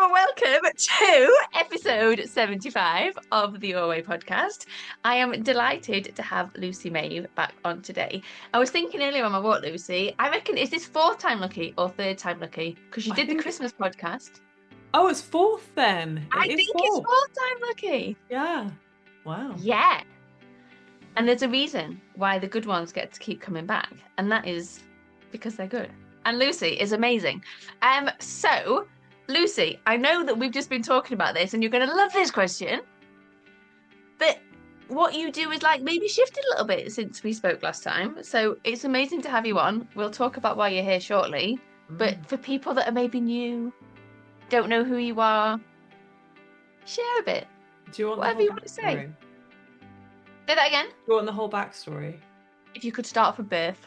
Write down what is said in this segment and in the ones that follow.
and welcome to episode 75 of the Your Way podcast. I am delighted to have Lucy Maeve back on today. I was thinking earlier on my walk, Lucy, I reckon, is this fourth time lucky or third time lucky? Because you I did the think Christmas podcast. Oh, it's fourth then. I It is think it's fourth. fourth time lucky. Yeah. Wow. Yeah. And there's a reason why the good ones get to keep coming back, and that is because they're good. And Lucy is amazing. So Lucy, I know that we've just been talking about this, and you're going to love this question, but what you do is like maybe shifted a little bit since we spoke last time. So it's amazing to have you on. We'll talk about why you're here shortly. But for people that are maybe new, don't know who you are, share a bit. Do you want Whatever the you whole want to say. backstory? Say that again. Do you want the whole backstory? If you could start from birth.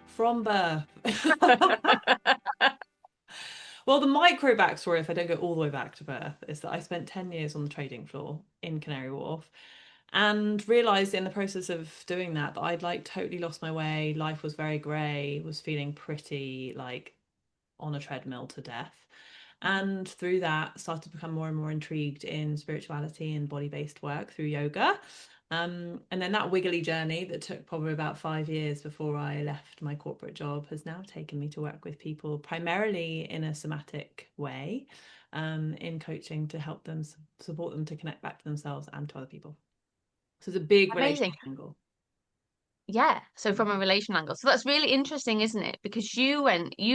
From birth. Well, the micro backstory, if I don't go all the way back to birth, is that I spent 10 years on the trading floor in Canary Wharf and realised in the process of doing that I'd like totally lost my way. Life was very grey, was feeling pretty like on a treadmill to death. And through that, started to become more and more intrigued in spirituality and body-based work through yoga. And then that wiggly journey that took probably about 5 years before I left my corporate job has now taken me to work with people primarily in a somatic way, in coaching to help them support them to connect back to themselves and to other people. So it's a big Amazing. relational angle. Yeah, so from a relation angle. So that's really interesting, isn't it? Because you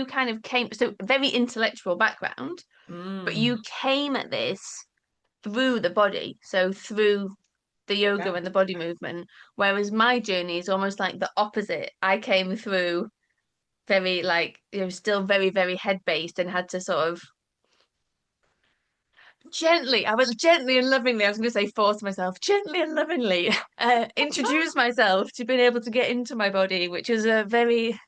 kind of came, so very intellectual background, but Mm, you came at this through the body, so through the yoga yeah. and the body movement. Whereas my journey is almost like the opposite. I came through very like, still very, very head based and had to sort of I was gently and lovingly, I was going to say force myself, gently and lovingly introduce myself to being able to get into my body, which is a very,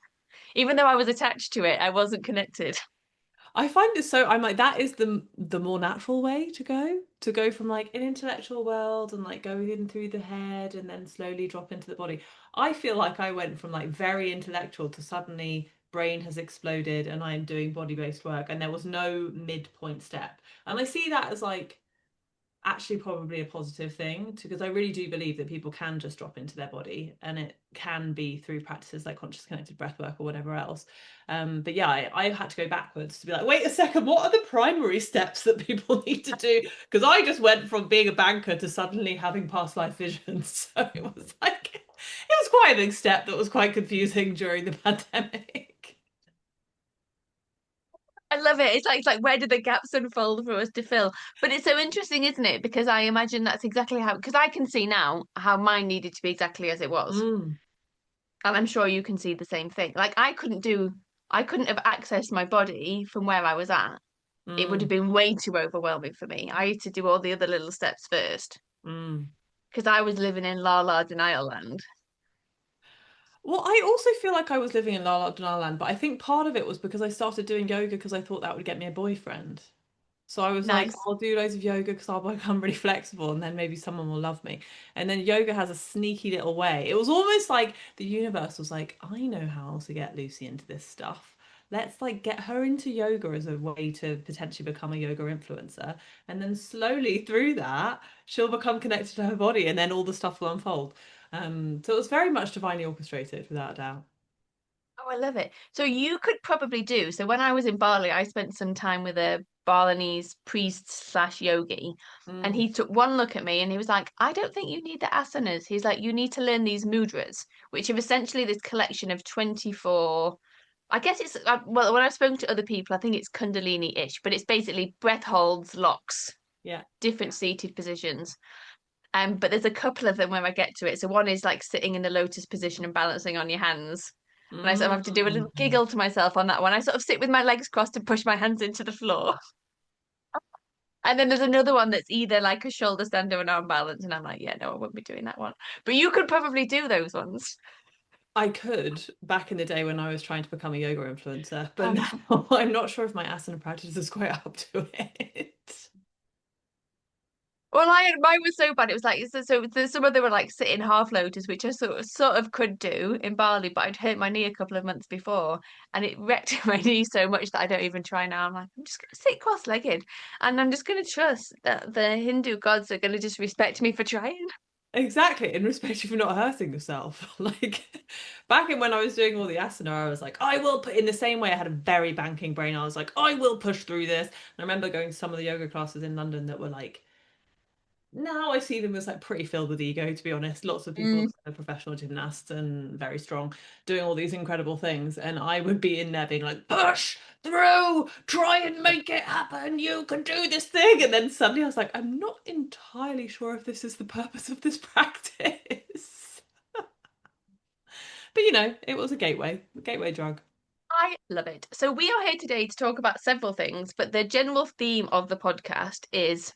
even though I was attached to it, I wasn't connected. I find it so I'm like that is the more natural way to go from like an intellectual world and like go in through the head and then slowly drop into the body. I feel like I went from like very intellectual to suddenly brain has exploded and I am doing body-based work and there was no midpoint step. And I see that as like actually probably a positive thing because I really do believe that people can just drop into their body and it can be through practices like conscious connected breath work or whatever else. But yeah, I've had to go backwards to be like, wait a second, what are the primary steps that people need to do? Because I just went from being a banker to suddenly having past life visions. So it was like, it was quite a big step that was quite confusing during the pandemic. I love it. It's like where did the gaps unfold for us to fill? But it's so interesting, isn't it? Because I imagine that's exactly how, because I can see now how mine needed to be exactly as it was. Mm, And I'm sure you can see the same thing. Like I couldn't have accessed my body from where I was at. It would have mm, been way too overwhelming for me. I had to do all the other little steps first mm. because I was living in La La denial land. Well, I also feel like I was living in La La Land, but I think part of it was because I started doing yoga because I thought that would get me a boyfriend. So I was like, Nice. I'll do loads of yoga because I'll become really flexible and then maybe someone will love me. And then yoga has a sneaky little way. It was almost like the universe was like, I know how to get Lucy into this stuff. Let's like get her into yoga as a way to potentially become a yoga influencer. And then slowly through that, she'll become connected to her body and then all the stuff will unfold. So it was very much divinely orchestrated, without a doubt. Oh, I love it. So you could probably do. So when I was in Bali, I spent some time with a Balinese priest slash yogi. And Mm, he took one look at me and he was like, I don't think you need the asanas. He's like, you need to learn these mudras, which are essentially this collection of 24. I guess it's, well, when I've spoken to other people, I think it's Kundalini-ish, but it's basically breath holds, locks, yeah. different seated positions. But there's a couple of them where I get to it. So one is like sitting in the lotus position and balancing on your hands. And I sort of have to do a little Mm. giggle to myself on that one. I sort of sit with my legs crossed and push my hands into the floor. And then there's another one that's either like a shoulder stand or an arm balance. And I'm like, yeah, no, I won't be doing that one. But you could probably do those ones. I could back in the day when I was trying to become a yoga influencer, but Um, now I'm not sure if my asana practice is quite up to it. Well, mine was so bad. It was like some of them were like sitting half lotus, which I sort of could do in Bali, but I'd hurt my knee a couple of months before, and it wrecked my knee so much that I don't even try now. I'm like, I'm just gonna sit cross-legged, and I'm just gonna trust that the Hindu gods are gonna just respect me for trying. Exactly, in respect for not hurting yourself. Like back in when I was doing all the asana, I was like, I will put in the same way I had a very banking brain. I was like, I will push through this. And I remember going to some of the yoga classes in London that were like, now I see them as like pretty filled with ego, to be honest. Lots of people Mm. that are professional gymnasts and very strong, doing all these incredible things. And I would be in there being like, push through, try and make it happen. You can do this thing. And then suddenly I was like, I'm not entirely sure if this is the purpose of this practice. But it was a gateway drug. I love it. So we are here today to talk about several things, but the general theme of the podcast is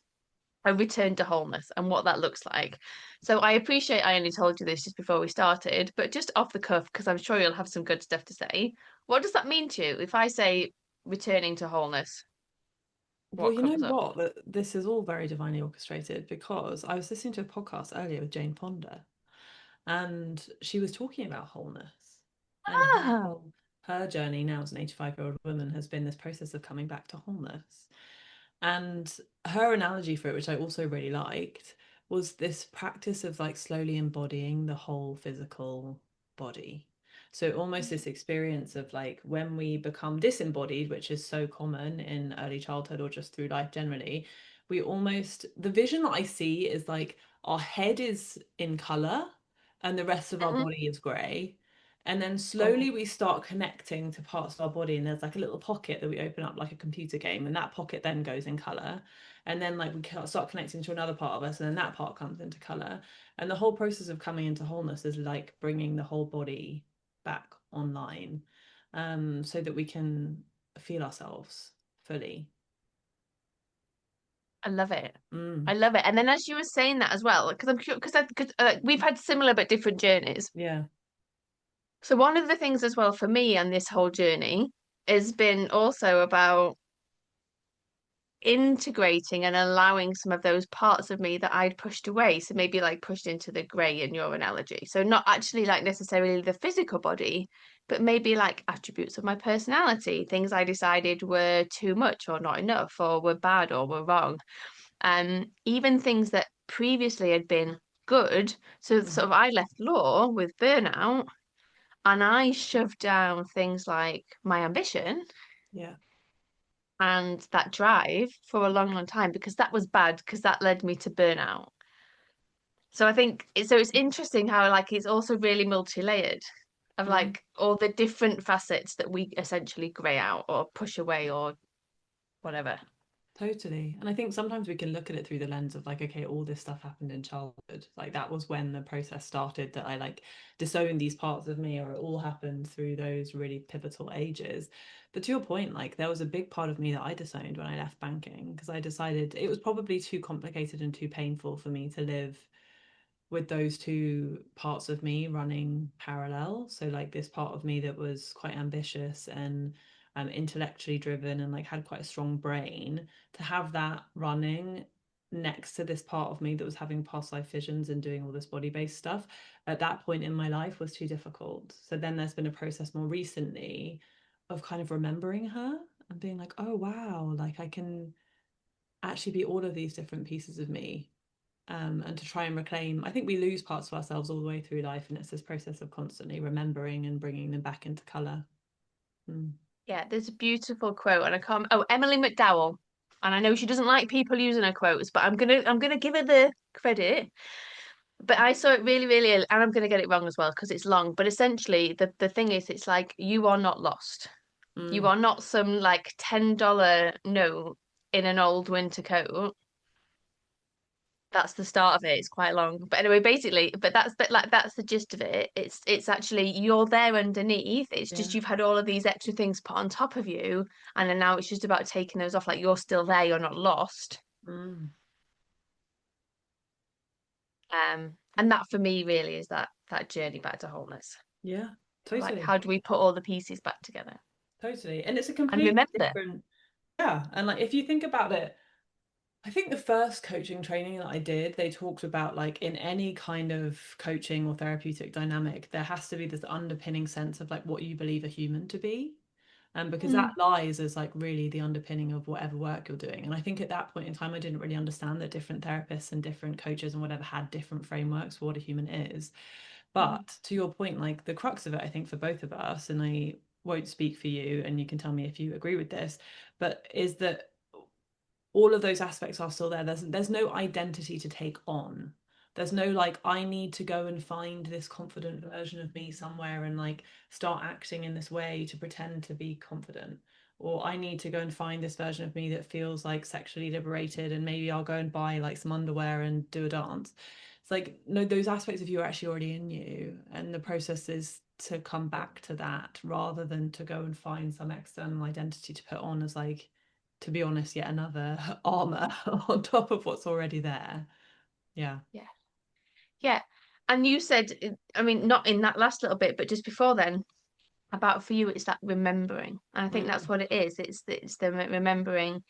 a return to wholeness and what that looks like. So I appreciate I only told you this just before we started, but just off the cuff, because I'm sure you'll have some good stuff to say. What does that mean to you if I say returning to wholeness? Well, What you know comes up? what? This is all very divinely orchestrated because I was listening to a podcast earlier with Jane Fonda, and she was talking about wholeness and Ah, how her journey now as an 85-year-old woman has been this process of coming back to wholeness. And her analogy for it, which I also really liked, was this practice of like slowly embodying the whole physical body. So almost this experience of like when we become disembodied, which is so common in early childhood or just through life generally, we almost, the vision that I see is like our head is in color and the rest of our mhm. body is gray. And then Oh, slowly we start connecting to parts of our body, and there's like a little pocket that we open up like a computer game, and that pocket then goes in color. And then like we start connecting to another part of us, and then that part comes into color. And the whole process of coming into wholeness is like bringing the whole body back online, so that we can feel ourselves fully. I love it. I Mm, love it. And then as you were saying that as well, because I'm curious, because we've had similar but different journeys. yeah. So one of the things as well for me and this whole journey has been also about integrating and allowing some of those parts of me that I'd pushed away. So maybe like pushed into the grey in your analogy. So not actually like necessarily the physical body, but maybe like attributes of my personality, things I decided were too much or not enough or were bad or were wrong. Even things that previously had been good. So sort Mhm. of I left law with burnout and I shoved down things like my ambition Yeah. and that drive for a long, long time because that was bad because that led me to burnout. So I think it's interesting how like it's also really multi-layered of Mm. like all the different facets that we essentially grey out or push away or whatever. Totally. And I think sometimes we can look at it through the lens of like, okay, all this stuff happened in childhood. Like that was when the process started that I like disowned these parts of me, or it all happened through those really pivotal ages. But to your point, like there was a big part of me that I disowned when I left banking because I decided it was probably too complicated and too painful for me to live with those two parts of me running parallel. So like this part of me that was quite ambitious and intellectually driven and like had quite a strong brain, to have that running next to this part of me that was having past life visions and doing all this body-based stuff at that point in my life was too difficult. So then there's been a process more recently of kind of remembering her and being like, oh wow, like I can actually be all of these different pieces of me, and to try and reclaim. I think we lose parts of ourselves all the way through life, and it's this process of constantly remembering and bringing them back into color. Mm. Yeah, there's a beautiful quote, and I can't. Oh, Emily McDowell, and I know she doesn't like people using her quotes, but I'm gonna give her the credit. But I saw it really, really, and I'm gonna get it wrong as well because it's long. But essentially, the thing is, it's like you are not lost. You Mm. are not some like $10 note in an old winter coat. That's the start of it. It's quite long. But anyway, basically, but that's the gist of it. It's actually you're there underneath. It's just Yeah. you've had all of these extra things put on top of you, and then now it's just about taking those off. Like you're still there, you're not lost. Mm. And that for me really is that journey back to wholeness. Yeah, Like totally. how do we put all the pieces back together Totally. And it's a and completely remember? different, yeah. And like if you think about it, I think the first coaching training that I did, they talked about like in any kind of coaching or therapeutic dynamic, there has to be this underpinning sense of like what you believe a human to be. And because that Mm, lies as like really the underpinning of whatever work you're doing. And I think at that point in time, I didn't really understand that different therapists and different coaches and whatever had different frameworks for what a human is. mm, But to your point, like the crux of it, I think for both of us, and I won't speak for you, and you can tell me if you agree with this, but is that all of those aspects are still there. There's no identity to take on. There's no like I need to go and find this confident version of me somewhere and like start acting in this way to pretend to be confident. Or I need to go and find this version of me that feels like sexually liberated and maybe I'll go and buy like some underwear and do a dance. It's like no, those aspects of you are actually already in you. And the process is to come back to that rather than to go and find some external identity to put on as like to be honest, yet another armor on top of what's already there. Yeah. yeah. Yeah. And you said, I mean, not in that last little bit, but just before then, about for you, it's that remembering. And I think that's Mm, what it is. It's the remembering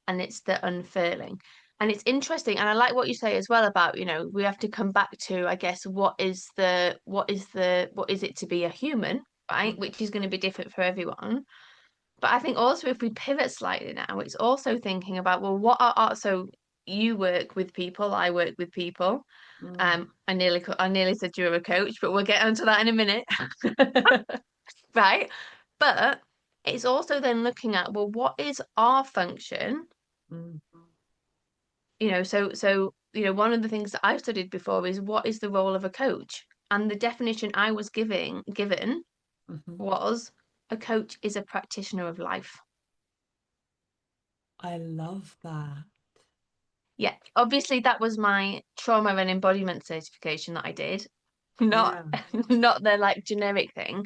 and it's the unfurling. And it's interesting. And I like what you say as well about, we have to come back to, I guess, what is it to be a human, right? mm, Which is going to be different for everyone. But I think also if we pivot slightly now, it's also thinking about, well, so you work with people, I work with people. mm, I nearly said you were a coach, but we'll get onto that in a minute. Right? But it's also then looking at, well, what is our function? mm, One of the things that I've studied before is what is the role of a coach? And the definition I was given mhm. was a coach is a practitioner of life. I love that. Yeah, obviously that was my trauma and embodiment certification that I did, not Yeah. not the like generic thing.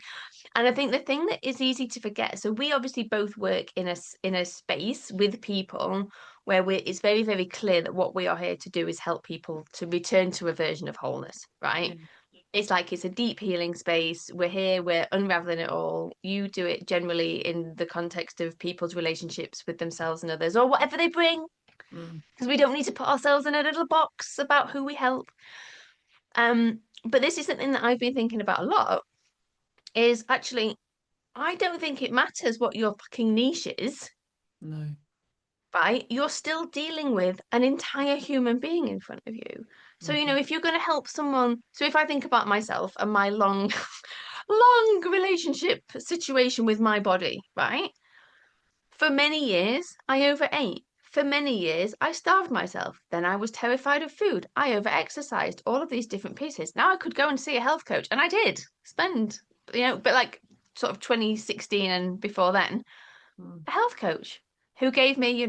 And I think the thing that is easy to forget, so we obviously both work in a space with people where it's very, very clear that what we are here to do is help people to return to a version of wholeness, right? Yeah. It's like it's a deep healing space. We're here, we're unraveling it all. You do it generally in the context of people's relationships with themselves and others, or whatever they bring, Mm, because we don't need to put ourselves in a little box about who we help. But this is something that I've been thinking about a lot, is actually I don't think it matters what your fucking niche is, no. right? You're still dealing with an entire human being in front of you. So, Mhm, if you're going to help someone, so if I think about myself and my long, long relationship situation with my body, right? For many years, I overate. For many years, I starved myself. Then I was terrified of food. I overexercised, all of these different pieces. Now I could go and see a health coach, and I did spend, but like sort of 2016 and before then, mm, a health coach who gave me,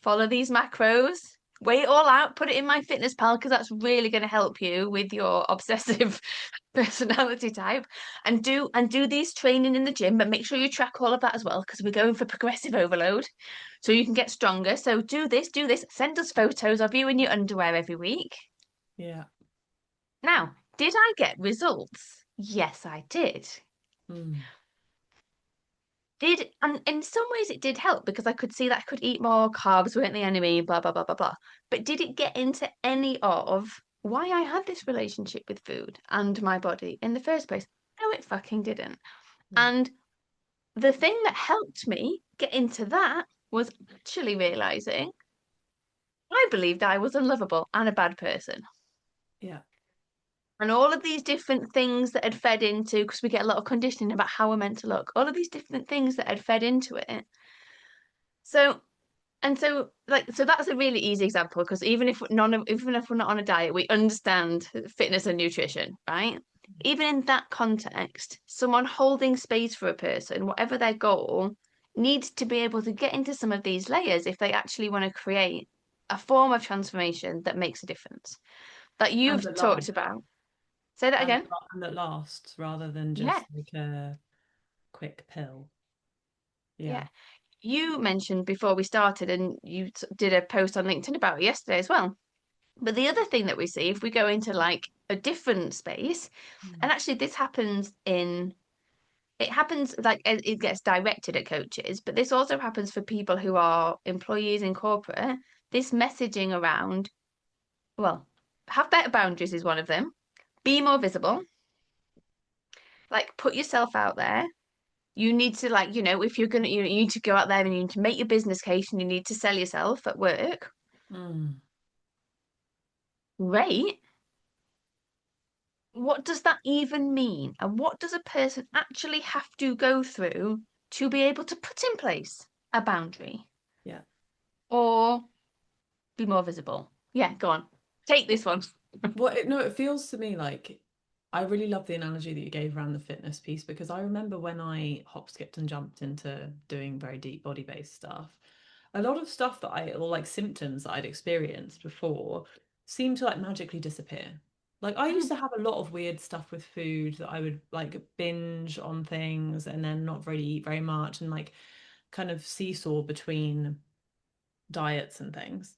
follow these macros, weigh it all out, put it in my fitness pal because that's really going to help you with your obsessive personality type, and do these training in the gym, but make sure you track all of that as well because we're going for progressive overload so you can get stronger. So do this, send us photos of you in your underwear every week. yeah. Now, did I get results? Yes, I did. Mm, And in some ways it did help because I could see that I could eat more, carbs weren't the enemy, blah blah blah blah blah. But did it get into any of why I had this relationship with food and my body in the first place? No, it fucking didn't. yeah. And the thing that helped me get into that was actually realizing I believed I was unlovable and a bad person. Yeah. And all of these different things that had fed into, because we get a lot of conditioning about how we're meant to look, all of these different things that had fed into it. So so that's a really easy example because even if we're not on a diet, we understand fitness and nutrition, right? Even in that context, someone holding space for a person, whatever their goal, needs to be able to get into some of these layers if they actually want to create a form of transformation that makes a difference. That And you've that talked lasts. about. Say that again. And that lasts rather than Yeah, just like a quick pill. yeah. Yeah. You mentioned before we started, and you did a post on LinkedIn about it yesterday as well. But the other thing that we see, if we go into like a different space, Mm, and actually it happens like it gets directed at coaches, but this also happens for people who are employees in corporate. this messaging around, well, have better boundaries is one of them. Be more visible, like put yourself out there. You need to like, if you're gonna, you need to go out there and you need to make your business case and you need to sell yourself at work. Mm. Great. What does that even mean? And what does a person actually have to go through to be able to put in place a boundary Yeah. or be more visible? Yeah, go on. Take this one. Well, no, it feels to me like I really love the analogy that you gave around the fitness piece because I remember when I hop, skipped, and jumped into doing very deep body-based stuff, a lot of stuff that or like symptoms that I'd experienced before seemed to like magically disappear. Like I used to have a lot of weird stuff with food that I would like binge on things and then not really eat very much and like kind of seesaw between diets and things.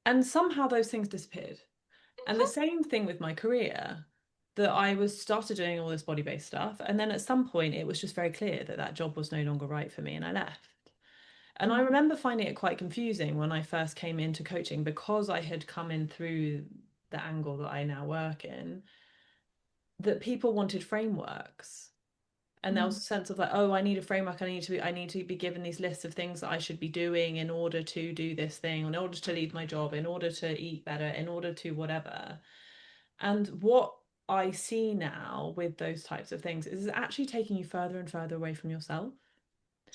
And somehow those things disappeared. And the same thing with my career, that I was started doing all this body-based stuff, and then at some point it was just very clear that that job was no longer right for me, and I left. And I remember finding it quite confusing when I first came into coaching because I had come in through the angle that I now work in, that people wanted frameworks. And there was a sense of like, oh, I need a framework. I need to be given these lists of things that I should be doing in order to do this thing, in order to leave my job, in order to eat better, in order to whatever. And what I see now with those types of things is actually taking you further and further away from yourself.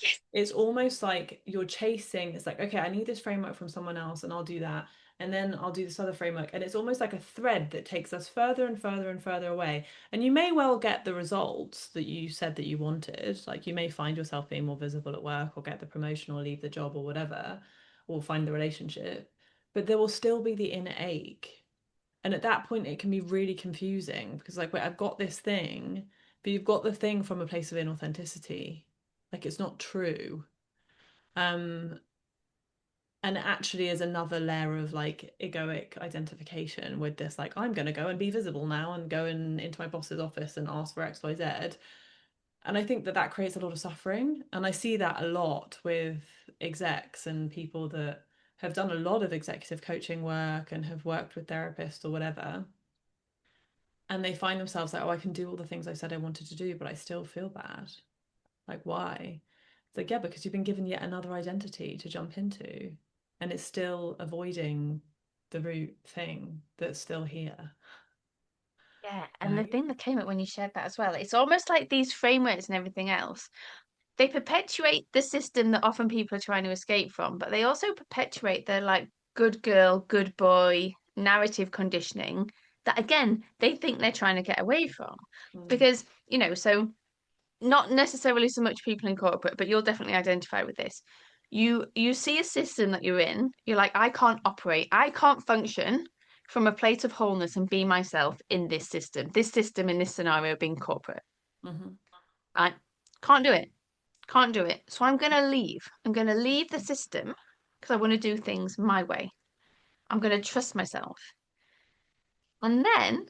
Yes. It's almost like you're chasing, it's like, okay, I need this framework from someone else and I'll do that. And then I'll do this other framework. And it's almost like a thread that takes us further and further and further away. And you may well get the results that you said that you wanted. Like you may find yourself being more visible at work or get the promotion or leave the job or whatever, or find the relationship. But there will still be the inner ache. And at that point, it can be really confusing because, like, wait, I've got this thing, but you've got the thing from a place of inauthenticity. Like, it's not true. Um, and it actually is another layer of like egoic identification with this, like, I'm going to go and be visible now and go into my boss's office and ask for XYZ. And I think that that creates a lot of suffering. And I see that a lot with execs and people that have done a lot of executive coaching work and have worked with therapists or whatever, and they find themselves like, oh, I can do all the things I said I wanted to do, but I still feel bad. Like, why? It's like, yeah, because you've been given yet another identity to jump into, and it's still avoiding the root thing that's still here. Yeah, and the Right? thing that came up when you shared that as well, it's almost like these frameworks and everything else, they perpetuate the system that often people are trying to escape from, but they also perpetuate the like good girl, good boy narrative conditioning that again, they think they're trying to get away from. Mm. Because, so not necessarily so much people in corporate, but you'll definitely identify with this. You see a system that you're in, you're like, I can't operate, I can't function from a place of wholeness and be myself in this system in this scenario being corporate. Mm-hmm. I can't do it. Can't do it. So I'm gonna leave. I'm gonna leave the system because I want to do things my way. I'm gonna trust myself. And then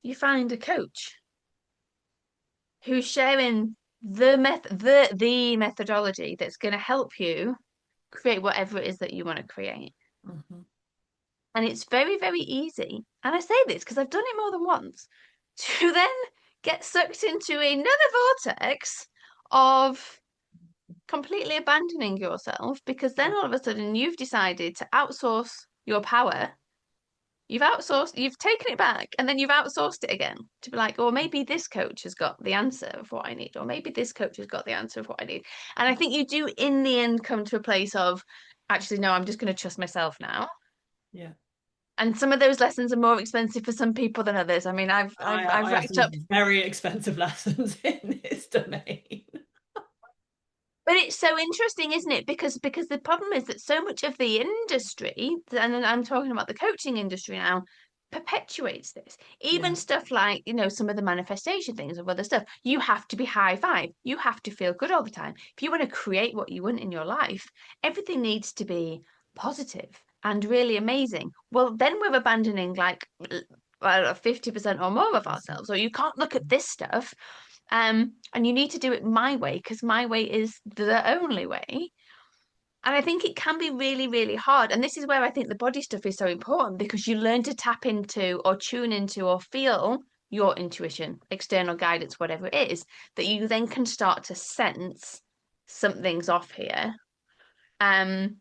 you find a coach who's sharing the methodology that's going to help you create whatever it is that you want to create. Mm-hmm. And it's very, very easy. And I say this because I've done it more than once to then get sucked into another vortex of completely abandoning yourself because then Yeah. all of a sudden you've decided to outsource your power. You've outsourced, you've taken it back, and then you've outsourced it again to be like, or maybe this coach has got the answer of what I need, or maybe this coach has got the answer of what I need. And I think you do, in the end, come to a place of actually, no, I'm just going to trust myself now. Yeah. And some of those lessons are more expensive for some people than others. I mean, I've I have racked some up. very expensive lessons in this domain. But it's so interesting, isn't it? Because the problem is that so much of the industry, and I'm talking about the coaching industry now, perpetuates this. Even Yeah. stuff like, some of the manifestation things of other stuff. You have to be high vibe. You have to feel good all the time. If you want to create what you want in your life, everything needs to be positive and really amazing. Well, then we're abandoning like 50% or more of ourselves. Or you can't look at this stuff and you need to do it my way because my way is the only way. And I think it can be really, really hard. And this is where I think the body stuff is so important because you learn to tap into or tune into or feel your intuition, external guidance, whatever it is, that you then can start to sense something's off here. Um,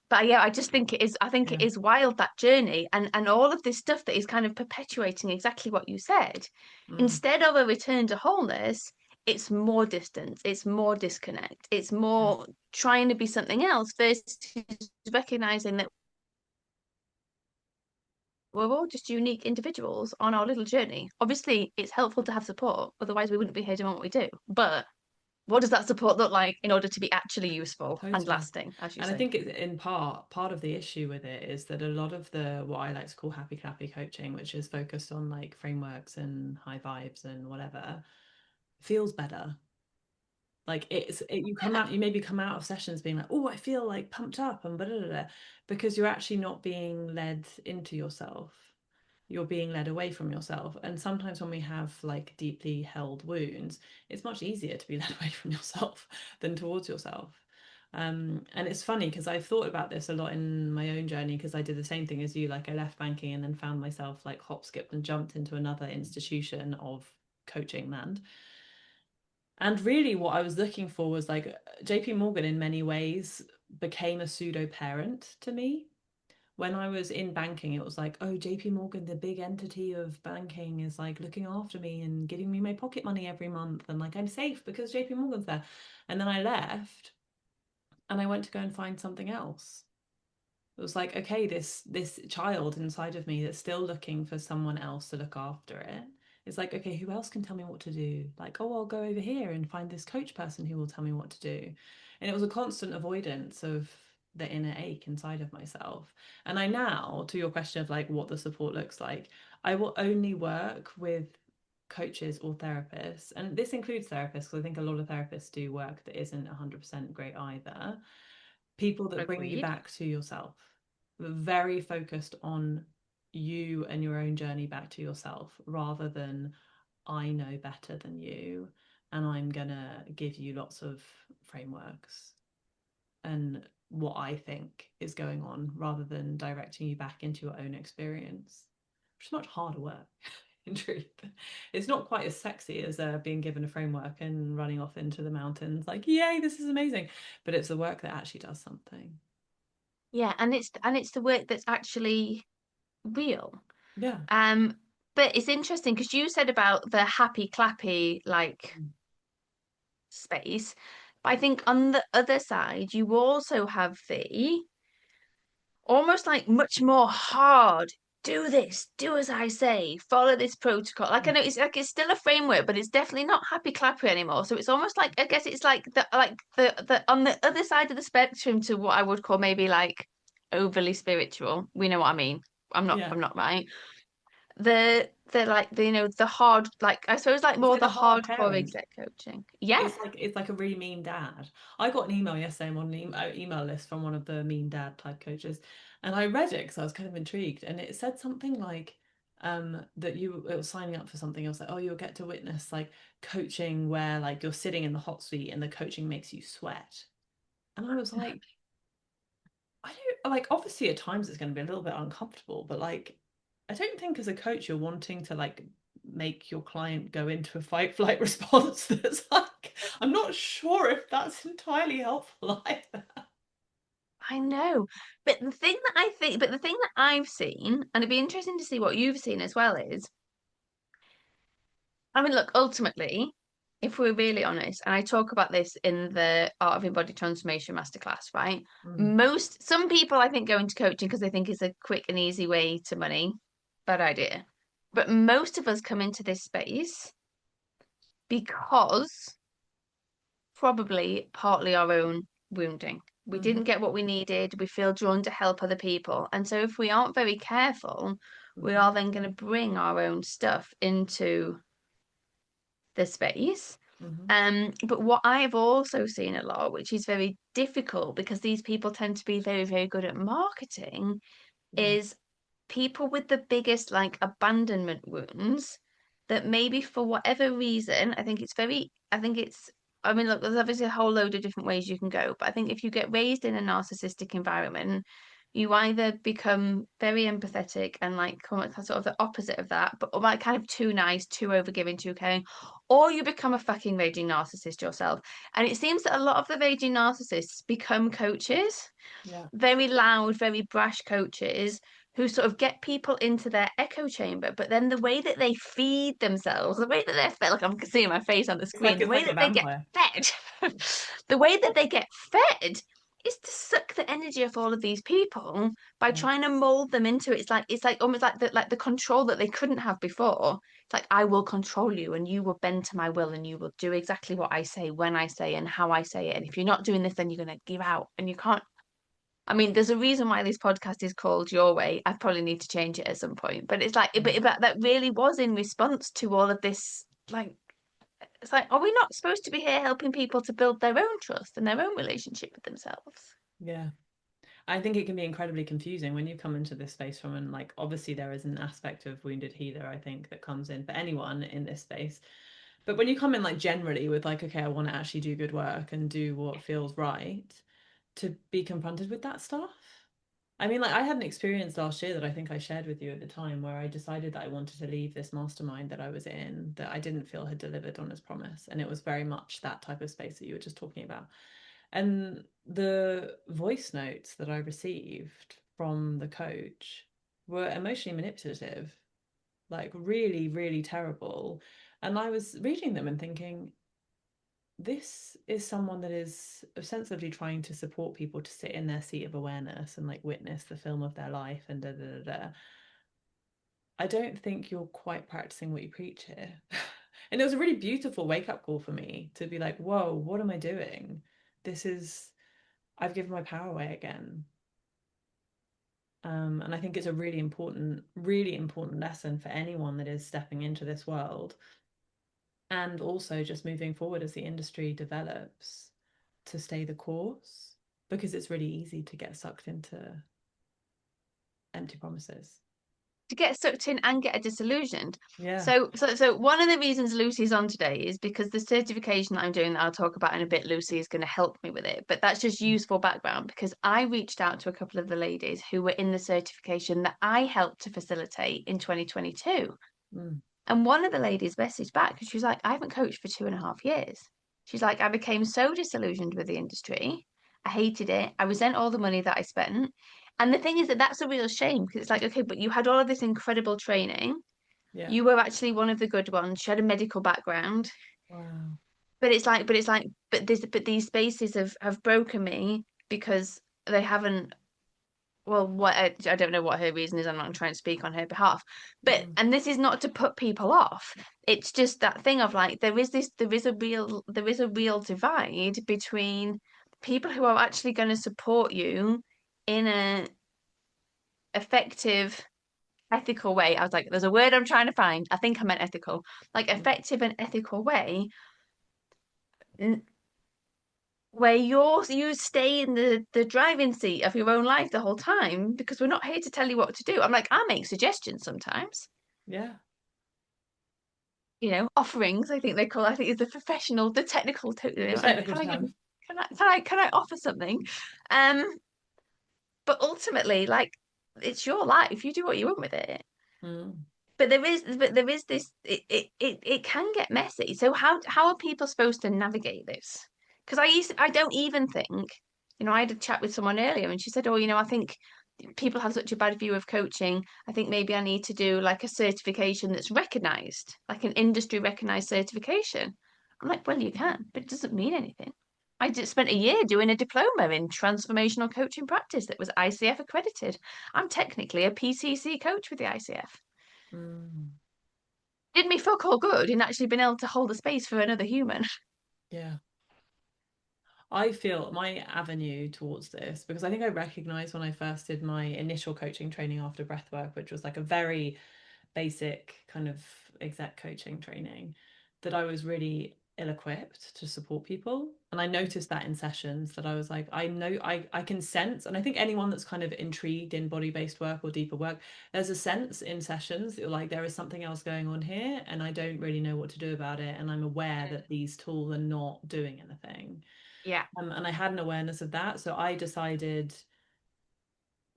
but yeah, I just think it is, I think it Yeah. is wild that journey and all of this stuff that is kind of perpetuating exactly what you said. Mm. Instead of a return to wholeness, it's more distance, it's more disconnect, it's Yeah. more trying to be something else versus recognizing that we're all just unique individuals on our little journey. Obviously, it's helpful to have support, otherwise we wouldn't be here doing what we do. But what does that support look like in order to be actually useful and Totally. lasting, as you And I say? think it's in part of the issue with it is that a lot of the what I like to call happy clappy coaching, which is focused on like frameworks and high vibes and whatever, feels better. Like you come Yeah, out, you maybe come out of sessions being like, oh, I feel like pumped up and blah, blah, blah, because you're actually not being led into yourself. You're being led away from yourself. And sometimes when we have like deeply held wounds, it's much easier to be led away from yourself than towards yourself. And it's funny because I've thought about this a lot in my own journey because I did the same thing as you. Like I left banking and then found myself like hop, skipped, and jumped into another institution of coaching land. And really, what I was looking for was like JP Morgan, in many ways, became a pseudo parent to me. When I was in banking, it was like, oh, JP Morgan, the big entity of banking, is like looking after me and giving me my pocket money every month. And like, I'm safe because JP Morgan's there. And then I left and I went to go and find something else. It was like, okay, this child inside of me that's still looking for someone else to look after it. It's like, okay, who else can tell me what to do? Like, oh, I'll go over here and find this coach person who will tell me what to do. And it was a constant avoidance of the inner ache inside of myself. And I now, to your question of like what the support looks like, I will only work with coaches or therapists. And this includes therapists, because I think a lot of therapists do work that isn't 100% great either. People that bring you agreed. back to yourself, very focused on you and your own journey back to yourself rather than I know better than you and I'm gonna give you lots of frameworks and what I think is going on rather than directing you back into your own experience, which is much harder work. In truth, it's not quite as sexy as being given a framework and running off into the mountains like, yay, this is amazing, but it's the work that actually does something. Yeah, and it's the work that's actually real. Yeah. Um, but it's interesting because you said about the happy clappy like Mm. space, but I think on the other side you also have the almost like much more hard. Do this, do as I say, follow this protocol. Like I know it's like it's still a framework, but it's definitely not happy clappy anymore. So it's almost like I guess it's like the on the other side of the spectrum to what I would call maybe like overly spiritual. We know what I mean. I'm not Yeah. I'm not right. The like the the hard like I suppose like It's more like the a hard hardcore parent. exec coaching. Yeah. It's like a really mean dad. I got an email yesterday. I'm on an email list from one of the mean dad type coaches, and I read it because I was kind of intrigued. And it said something like that you it was signing up for something. I was like, oh, you'll get to witness like coaching where like you're sitting in the hot seat and the coaching makes you sweat. And I was like, I don't like obviously at times it's going to be a little bit uncomfortable, but like I don't think as a coach you're wanting to like make your client go into a fight flight response that's like I'm not sure if that's entirely helpful either. I know. But the thing that I've seen, and it'd be interesting to see what you've seen as well, is I mean, look, ultimately, if we're really honest, and I talk about this in the Art of Embodied Transformation masterclass, right? Mm, Some people I think go into coaching because they think it's a quick and easy way to money. Bad idea. But most of us come into this space because probably partly our own wounding. We mm-hmm, didn't get what we needed. We feel drawn to help other people. And so if we aren't very careful, we mm-hmm, are then going to bring our own stuff into the space. mm-hmm. But what I've also seen a lot, which is very difficult because these people tend to be very, very good at marketing, Yeah. is people with the biggest like abandonment wounds that maybe for whatever reason, I think it's I mean, look, there's obviously a whole load of different ways you can go, but I think if you get raised in a narcissistic environment, you either become very empathetic and like come at sort of the opposite of that, but like kind of too nice, too overgiving, too caring, or you become a fucking raging narcissist yourself. And it seems that a lot of the raging narcissists become coaches, Yeah, very loud, very brash coaches who sort of get people into their echo chamber. But then the way that they feed themselves, the way that they're fed, like I'm seeing my face on the screen, the it's way like a that they get vampire. fed, the way that they get fed is to suck the energy of all of these people by Yeah, trying to mold them into it. It's like almost like the control that they couldn't have before. It's like I will control you and you will bend to my will and you will do exactly what I say when I say and how I say it. And if you're not doing this, then you're gonna give out and you can't. I mean, there's a reason why this podcast is called Your Way. I probably need to change it at some point, but it's like, mm, but that really was in response to all of this. Like, it's like, are we not supposed to be here helping people to build their own trust and their own relationship with themselves? yeah. I think it can be incredibly confusing when you come into this space from, and like obviously there is an aspect of wounded healer, I think, that comes in for anyone in this space. But when you come in like generally with like, okay, I want to actually do good work and do what feels right, to be confronted with that stuff. I mean, like I had an experience last year that I think I shared with you at the time where I decided that I wanted to leave this mastermind that I was in that I didn't feel had delivered on its promise. And it was very much that type of space that you were just talking about. And the voice notes that I received from the coach were emotionally manipulative, like really, really terrible. And I was reading them and thinking, this is someone that is ostensibly trying to support people to sit in their seat of awareness and like witness the film of their life and da da da da. I don't think you're quite practicing what you preach here. And it was a really beautiful wake up call for me to be like, whoa, what am I doing? This is, I've given my power away again. And I think it's a really important lesson for anyone that is stepping into this world and also just moving forward as the industry develops to stay the course because it's really easy to get sucked into empty promises. To get sucked in and get disillusioned. Yeah. So one of the reasons Lucy's on today is because the certification that I'm doing that I'll talk about in a bit, Lucy is going to help me with it. But that's just useful background because I reached out to a couple of the ladies who were in the certification that I helped to facilitate in 2022. Mm. And one of the ladies messaged back because she was like, I haven't coached for 2.5 years. She's like, I became so disillusioned with the industry. I hated it. I resent all the money that I spent. And the thing is that that's a real shame because it's like, okay, but you had all of this incredible training. Yeah. You were actually one of the good ones. She had a medical background. Wow. But these spaces have broken me because they haven't well, what I don't know what her reason is. I'm not trying to speak on her behalf, but Mm. and this is not to put people off. It's just that thing of like there is a real divide between people who are actually going to support you in a effective, ethical way. I was like, there's a word I'm trying to find. I think I meant ethical, like Mm. effective and ethical way, where you stay in the driving seat of your own life the whole time because we're not here to tell you what to do. I'm like, I make suggestions sometimes, Yeah. offerings, I think they call it. I think is the professional, the technical The like, technical term. can I offer something? Um, but ultimately, like it's your life. You do what you want with it. Mm. But there is this it can get messy. So how are people supposed to navigate this? Because I don't even think, I had a chat with someone earlier and she said, oh, I think people have such a bad view of coaching. I think maybe I need to do like a certification that's recognized, like an industry recognized certification. I'm like, well, you can, but it doesn't mean anything. I just spent a year doing a diploma in transformational coaching practice that was ICF accredited. I'm technically a PCC coach with the ICF. Mm. Did me fuck all good in actually being able to hold a space for another human. Yeah. I feel my avenue towards this because I think I recognized when I first did my initial coaching training after breathwork, which was like a very basic kind of exec coaching training, that I was really ill-equipped to support people. And I noticed that in sessions that I was like, I know I can sense, and I think anyone that's kind of intrigued in body-based work or deeper work, there's a sense in sessions that you're like, there is something else going on here, and I don't really know what to do about it. And I'm aware that these tools are not doing anything. Yeah. And I had an awareness of that. So I decided,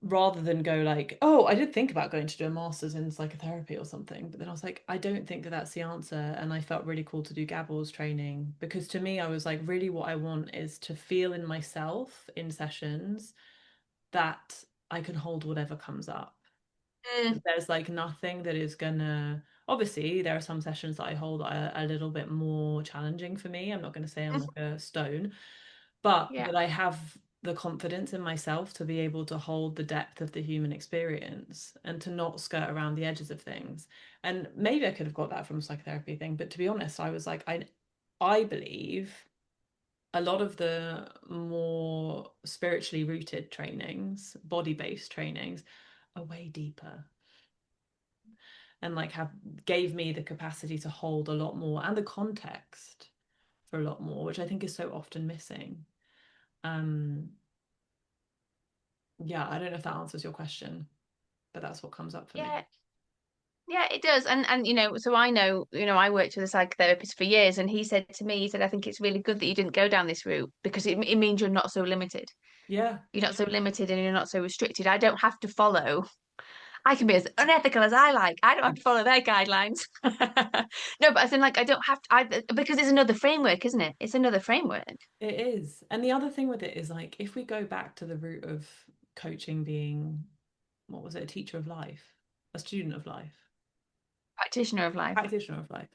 rather than go like, oh, I did think about going to do a master's in psychotherapy or something, but then I was like, I don't think that that's the answer. And I felt really cool to do Gabor's training, because to me, I was like, really what I want is to feel in myself in sessions that I can hold whatever comes up. Mm, There's like nothing that is gonna, obviously there are some sessions that I hold that are a little bit more challenging for me. I'm not going to say I'm mm, like a stone, but yeah. that I have the confidence in myself to be able to hold the depth of the human experience and to not skirt around the edges of things. And maybe I could have got that from a psychotherapy thing, but to be honest, I was like, I believe a lot of the more spiritually rooted trainings, body-based trainings, are way deeper and like have gave me the capacity to hold a lot more and the context for a lot more, which I think is so often missing. Um, yeah, I don't know if that answers your question, but that's what comes up for me. Yeah. Yeah, it does. And so I know, I worked with a psychotherapist for years and he said, I think it's really good that you didn't go down this route because it means you're not so limited. Yeah, You're not so limited and you're not so restricted. I don't have to follow. I can be as unethical as I like. I don't have to follow their guidelines. No, but I think like I don't have to because it's another framework, isn't it? It's another framework. it is. And the other thing with it is like if we go back to the root of coaching being, what was it, a teacher of life, a student of life, Practitioner of life. practitioner of life.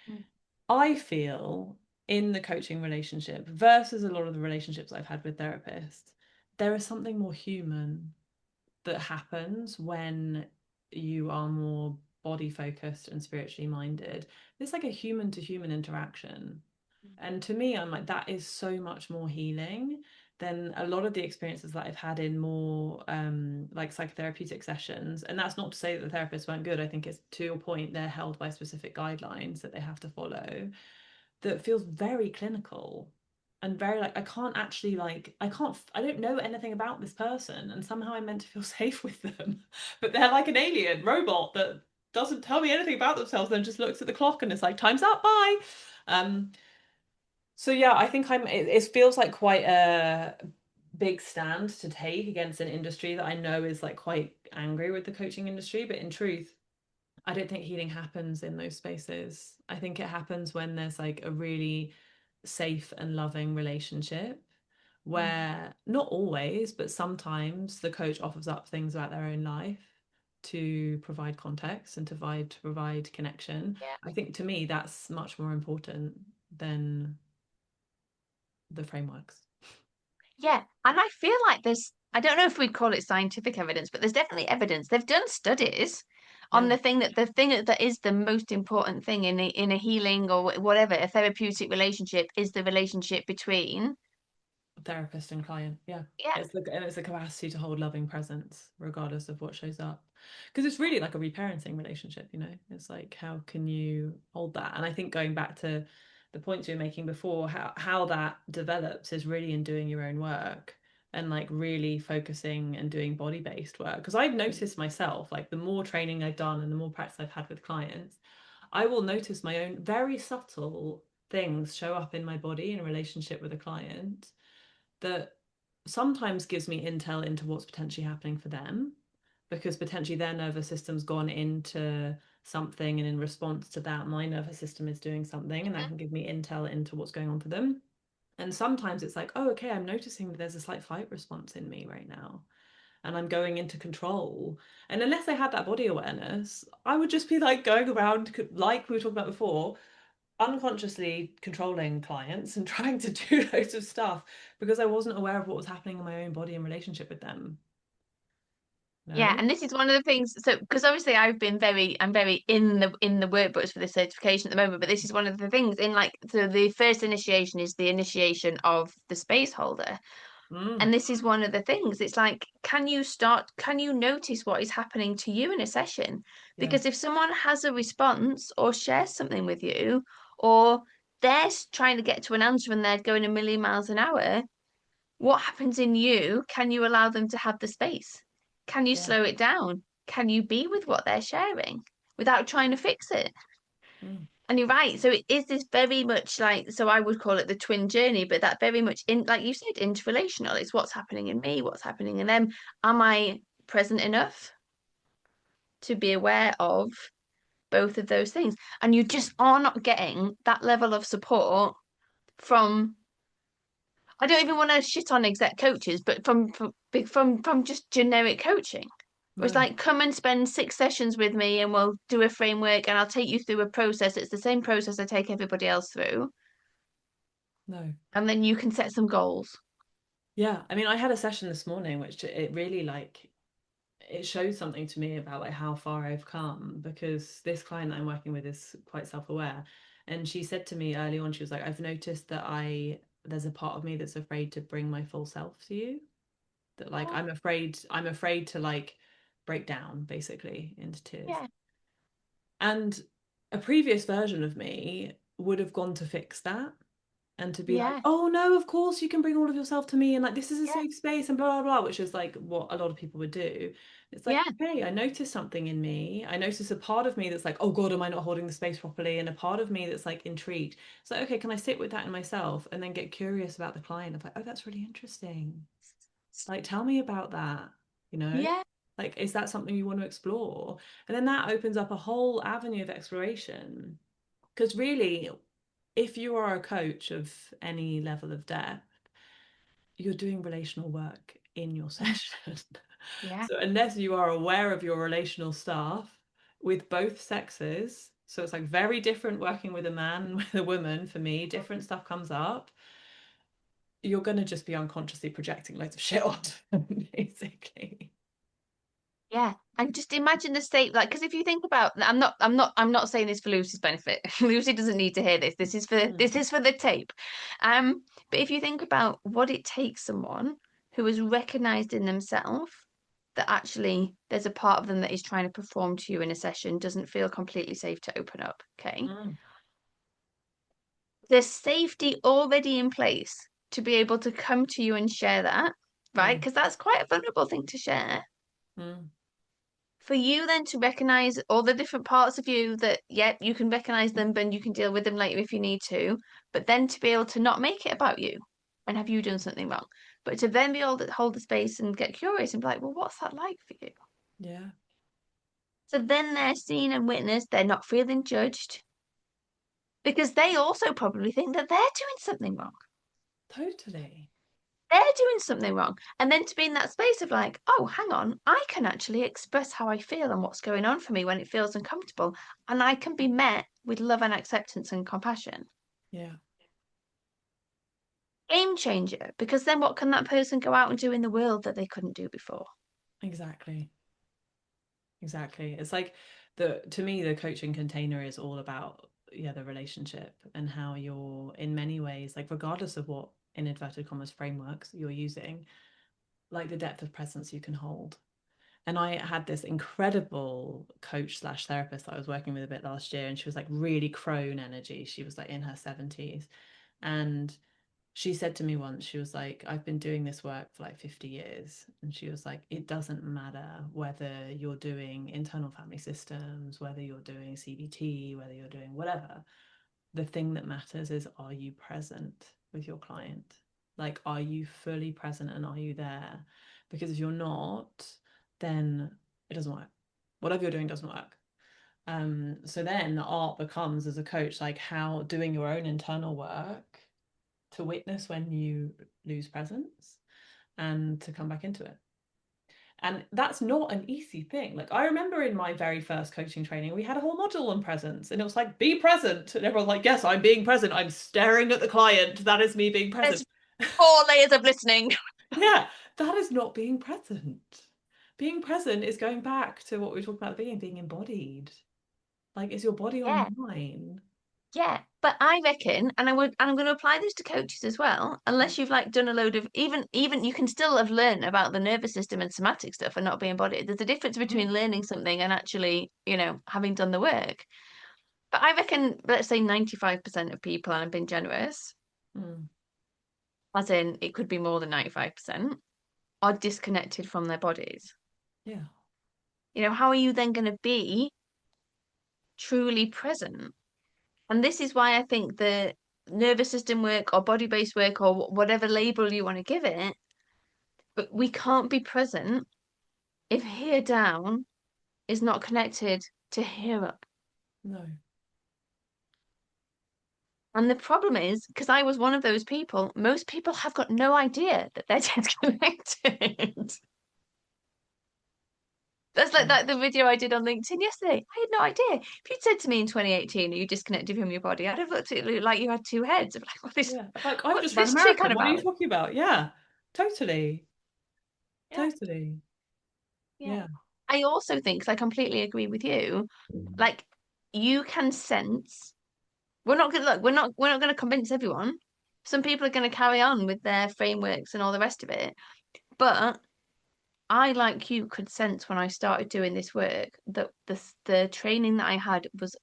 Mm. I feel in the coaching relationship versus a lot of the relationships I've had with therapists, there is something more human that happens when you are more body focused and spiritually minded. It's like a human to human interaction. And to me, I'm like, that is so much more healing than a lot of the experiences that I've had in more like psychotherapeutic sessions. And that's not to say that the therapists weren't good. I think it's to your point, they're held by specific guidelines that they have to follow that feels very clinical and very like I can't actually like I don't know anything about this person and somehow I'm meant to feel safe with them. But they're like an alien robot that doesn't tell me anything about themselves and just looks at the clock and it's like time's up, bye. Um so yeah, I think it feels like quite a big stand to take against an industry that I know is like quite angry with the coaching industry, but in truth I don't think healing happens in those spaces. I think it happens when there's like a really safe and loving relationship where not always, but sometimes the coach offers up things about their own life to provide context and to provide connection. Yeah. I think to me that's much more important than the frameworks. Yeah. And I feel like I don't know if we'd call it scientific evidence, but there's definitely evidence. They've done studies on Yeah, the thing that is the most important thing in a healing or whatever, a therapeutic relationship is the relationship between, therapist and client. Yeah. yeah, It's the capacity to hold loving presence regardless of what shows up. Because it's really like a reparenting relationship, you know? It's like how can you hold that? And I think going back to the points you were making before, how that develops is really in doing your own work and like really focusing and doing body-based work. Because I've noticed myself, like the more training I've done and the more practice I've had with clients, I will notice my own very subtle things show up in my body in a relationship with a client that sometimes gives me intel into what's potentially happening for them because potentially their nervous system's gone into something and in response to that my nervous system is doing something and that can give me intel into what's going on for them. And sometimes it's like, oh, okay, I'm noticing that there's a slight fight response in me right now and I'm going into control. And unless I had that body awareness, I would just be like going around, like we were talking about before, unconsciously controlling clients and trying to do loads of stuff because I wasn't aware of what was happening in my own body in relationship with them. yeah. No? And this is one of the things. So, because obviously I'm very in the workbooks for the certification at the moment. But this is one of the things in like so the first initiation is the initiation of the space holder. Mm, And this is one of the things. It's like, can you notice what is happening to you in a session? yeah. Because if someone has a response or shares something with you, or they're trying to get to an answer and they're going a million miles an hour, what happens in you? Can you allow them to have the space? Can you Yeah. slow it down? Can you be with what they're sharing without trying to fix it? Mm. And you're right. So it is this very much like, so I would call it the twin journey, but that very much in, like you said, interrelational. It's what's happening in me, what's happening in them. Am I present enough to be aware of both of those things? And you just are not getting that level of support from, I don't even want to shit on exec coaches, but from just generic coaching. It was No, like, come and spend 6 sessions with me and we'll do a framework and I'll take you through a process. It's the same process I take everybody else through. no. And then you can set some goals. Yeah, I mean, I had a session this morning, which it really like it shows something to me about like how far I've come because this client I'm working with is quite self-aware. And she said to me early on, she was like, I've noticed that there's a part of me that's afraid to bring my full self to you. That like Oh, I'm afraid to like break down basically into tears. yeah, And a previous version of me would have gone to fix that and to be like, yeah, oh no, of course you can bring all of yourself to me and like this is a yeah, safe space and blah blah blah, which is like what a lot of people would do. It's like, yeah, okay, I noticed something in me. I notice a part of me that's like, oh God, am I not holding the space properly? And a part of me that's like intrigued. So okay, can I sit with that in myself and then get curious about the client of like, oh, that's really interesting. Like, tell me about that, you know? yeah, Like, is that something you want to explore? And then that opens up a whole avenue of exploration. Because really, if you are a coach of any level of depth, you're doing relational work in your session. yeah, So unless you are aware of your relational staff with both sexes, so it's like very different working with a man and with a woman for me, different stuff comes up. You're gonna just be unconsciously projecting loads of shit onto them, basically. yeah. And just imagine the state, like, because if you think about, I'm not saying this for Lucy's benefit. Lucy doesn't need to hear this. Mm, This is for the tape. But if you think about what it takes someone who has recognized in themselves that actually there's a part of them that is trying to perform to you in a session, doesn't feel completely safe to open up. Okay. mm, There's safety already in place to be able to come to you and share that, right? mm, Because that's quite a vulnerable thing to share. mm. For you then to recognize all the different parts of you that, yeah, you can recognize them, but you can deal with them later if you need to. But then to be able to not make it about you and have you done something wrong, but to then be able to hold the space and get curious and be like, well, what's that like for you? Yeah, So then they're seen and witnessed, they're not feeling judged because they also probably think that they're doing something wrong. totally. They're doing something wrong. And then to be in that space of like, oh, hang on, I can actually express how I feel and what's going on for me when it feels uncomfortable. And I can be met with love and acceptance and compassion. Yeah, Game changer. Because then what can that person go out and do in the world that they couldn't do before? exactly. Exactly. It's like the to me the coaching container is all about yeah, the relationship and how you're in many ways, like regardless of what in inverted commas frameworks you're using, like the depth of presence you can hold. And I had this incredible coach slash therapist that I was working with a bit last year, and she was like really crone energy. She was like in her 70s. And she said to me once, she was like, I've been doing this work for like 50 years. And she was like, it doesn't matter whether you're doing internal family systems, whether you're doing CBT, whether you're doing whatever. The thing that matters is, are you present with your client? Like, are you fully present and are you there? Because if you're not, then it doesn't work. Whatever you're doing doesn't work. So then the art becomes as a coach, like how doing your own internal work to witness when you lose presence and to come back into it. And that's not an easy thing. Like I remember in my very first coaching training, we had a whole module on presence, and it was like, be present. And everyone's like, yes, I'm being present. I'm staring at the client. That is me being present. There's 4 layers of listening. Yeah, that is not being present. Being present is going back to what we were talking about at the beginning, being embodied. Like, is your body Yeah, online? yeah. But I reckon, and I'm going to apply this to coaches as well, unless you've like done a load of even you can still have learned about the nervous system and somatic stuff and not be embodied. There's a difference Mm, between learning something and actually, having done the work. But I reckon, let's say 95% of people, and I've been generous, Mm. as in it could be more than 95%, are disconnected from their bodies. Yeah. How are you then going to be truly present? And this is why I think the nervous system work or body-based work or whatever label you want to give it, but we can't be present if here down is not connected to here up. No. And the problem is, because I was one of those people, most people have got no idea that they're disconnected. That's like Yeah. that the video I did on LinkedIn yesterday. I had no idea. If you'd said to me in 2018, are you disconnected from your body? I'd have looked at you like you had two heads. I'm like, Yeah. Like, I've what's just ran a this chick on marathon. What are you about? talking about? Yeah. Totally. Yeah, Totally. yeah. Yeah. I also think, 'cause I completely agree with you, like you can sense. We're not gonna look, we're not gonna convince everyone. Some people are gonna carry on with their frameworks and all the rest of it. But I, like you, could sense when I started doing this work that the training that I had was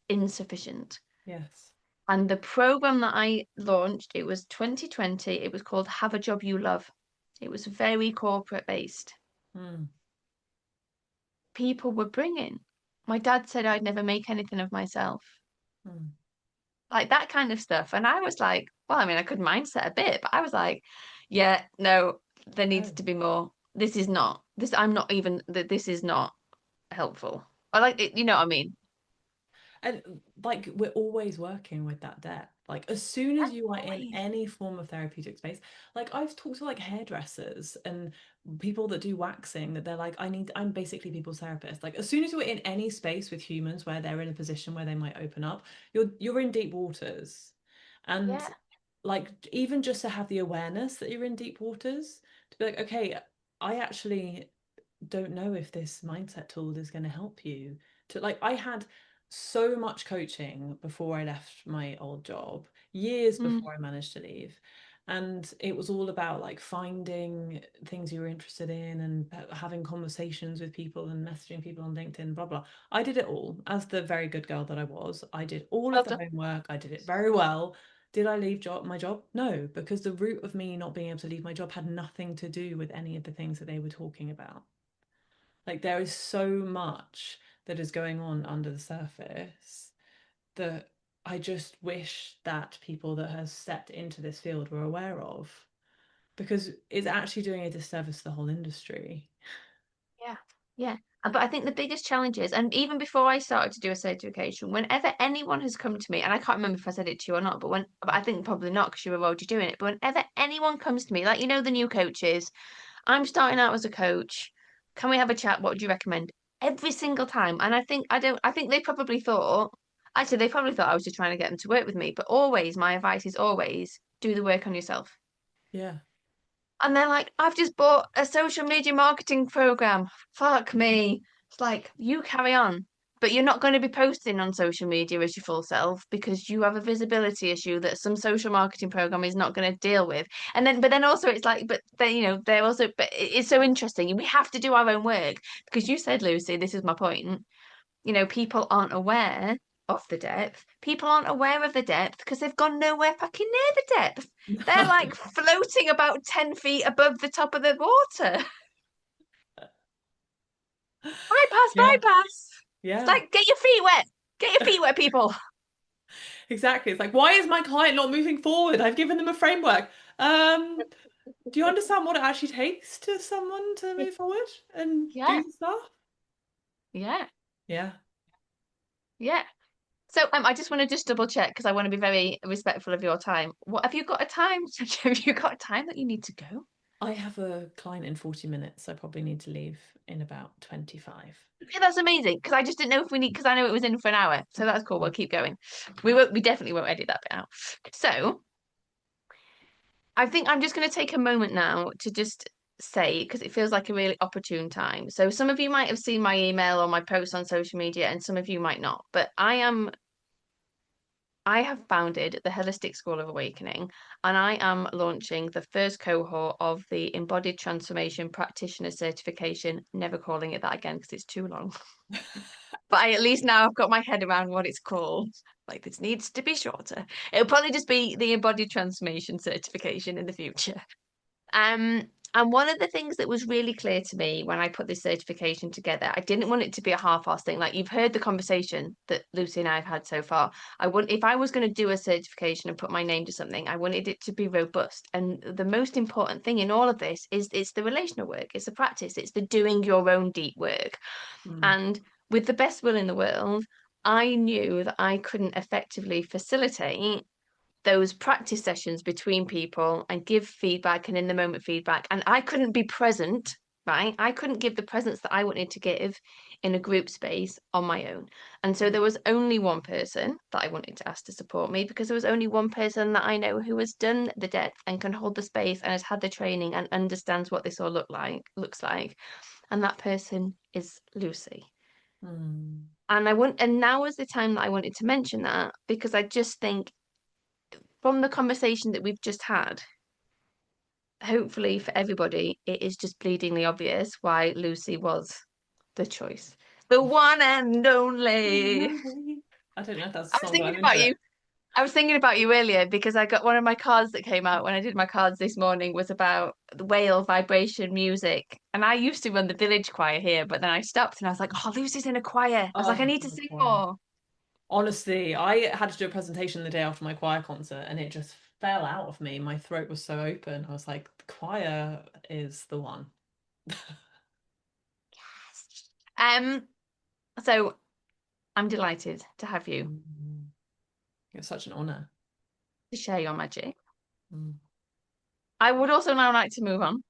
insufficient. Yes. And the program that I launched, it was 2020. It was called Have a Job You Love. It was very corporate based. Mm. People were bringing. My dad said I'd never make anything of myself, Mm. like that kind of stuff. And I was like, well, I mean, I could mindset a bit, but I was like, yeah, no, there needs No. to be more. This is not, this, I'm not even, this is not helpful. I like it, you know what I mean? And like we're always working with that depth. Like as soon as you are in Always. any form of therapeutic space, like I've talked to like hairdressers and people that do waxing that they're like, I'm basically people's therapist. Like as soon as you're in any space with humans where they're in a position where they might open up, you're in deep waters. And Yeah. like even just to have the awareness that you're in deep waters, to be like, okay, I actually don't know if this mindset tool is going to help you to like I had so much coaching before I left my old job, years Mm, before I managed to leave. And it was all about like finding things you were interested in and having conversations with people and messaging people on LinkedIn, blah, blah. I did it all as the very good girl that I was. I did all of well the done. homework. I did it very well. Did I leave my job? No, because the root of me not being able to leave my job had nothing to do with any of the things that they were talking about. Like there is so much that is going on under the surface that I just wish that people that have stepped into this field were aware of because it's actually doing a disservice to the whole industry. Yeah. Yeah. But I think the biggest challenge is, and even before I started to do a certification, whenever anyone has come to me, and I can't remember if I said it to you or not, but I think probably not because you were already doing it. But whenever anyone comes to me, like the new coaches, I'm starting out as a coach. Can we have a chat? What would you recommend? Every single time. And I think they probably thought, actually, they probably thought I was just trying to get them to work with me. But always, my advice is always do the work on yourself. Yeah. And they're like, I've just bought a social media marketing program. Fuck me. It's like, you carry on. But you're not going to be posting on social media as your full self because you have a visibility issue that some social marketing program is not going to deal with. But then also it's like, but they, they're also, but it's so interesting. We have to do our own work because you said, Lucy, this is my point. People aren't aware of the depth. People aren't aware of the depth because they've gone nowhere fucking near the depth. They're like floating about 10 feet above the top of the water. Bypass, Yeah. bypass. It's Yeah. like, get your feet wet. Get your feet wet, people. Exactly. It's like, why is my client not moving forward? I've given them a framework. Do you understand what it actually takes to someone to move forward and Yeah, do the stuff? yeah, Yeah. yeah. So I just want to just double check because I want to be very respectful of your time. What have you got a time? Have you got a time that you need to go? I have a client in 40 minutes. I probably need to leave in about 25. Okay, that's amazing because I just didn't know if we need because I know it was in for an hour, so that's cool. We'll keep going. We definitely won't edit that bit out. So I think I'm just going to take a moment now to just say because it feels like a really opportune time. So some of you might have seen my email or my post on social media, and some of you might not. But I am I have founded the Holistic School of Awakening, and I am launching the first cohort of the Embodied Transformation Practitioner Certification. Never calling it that again because it's too long. But I at least now I've got my head around what it's called. Like this needs to be shorter. It'll probably just be the Embodied Transformation Certification in the future. Um, and one of the things that was really clear to me when I put this certification together, I didn't want it to be a half-ass thing. Like you've heard the conversation that Lucy and I have had so far. If I was going to do a certification and put my name to something, I wanted it to be robust. And the most important thing in all of this is it's the relational work, it's the practice, it's the doing your own deep work. Mm. And with the best will in the world, I knew that I couldn't effectively facilitate those practice sessions between people and give feedback and in the moment feedback. And I couldn't be present, right? I couldn't give the presence that I wanted to give in a group space on my own. And so there was only one person that I wanted to ask to support me because there was only one person that I know who has done the depth and can hold the space and has had the training and understands what this all looks like. And that person is Lucy. Mm. And now was the time that I wanted to mention that because I just think from the conversation that we've just had, hopefully for everybody, it is just bleedingly obvious why Lucy was the choice. The one and only. I don't know if that's a I was song, but thinking I'm about into it. you. I was thinking about you earlier because I got one of my cards that came out when I did my cards this morning was about the whale vibration music. And I used to run the village choir here, but then I stopped and I was like, oh, Lucy's in a choir. I was like, I Oh, need to the sing choir. more. Honestly, I had to do a presentation the day after my choir concert and it just fell out of me. My throat was so open. I was like, the choir is the one. Um, so I'm delighted to have you Mm. It's such an honor. to share your magic. Mm. I would also now like to move on.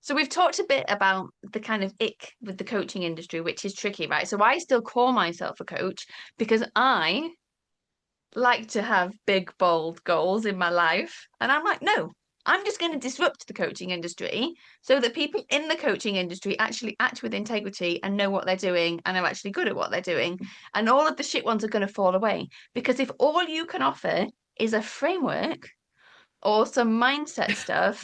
So we've talked a bit about the kind of ick with the coaching industry, which is tricky, right? So I still call myself a coach because I like to have big, bold goals in my life. And I'm like, no, I'm just going to disrupt the coaching industry so that people in the coaching industry actually act with integrity and know what they're doing and are actually good at what they're doing. And all of the shit ones are going to fall away. Because if all you can offer is a framework or some mindset stuff,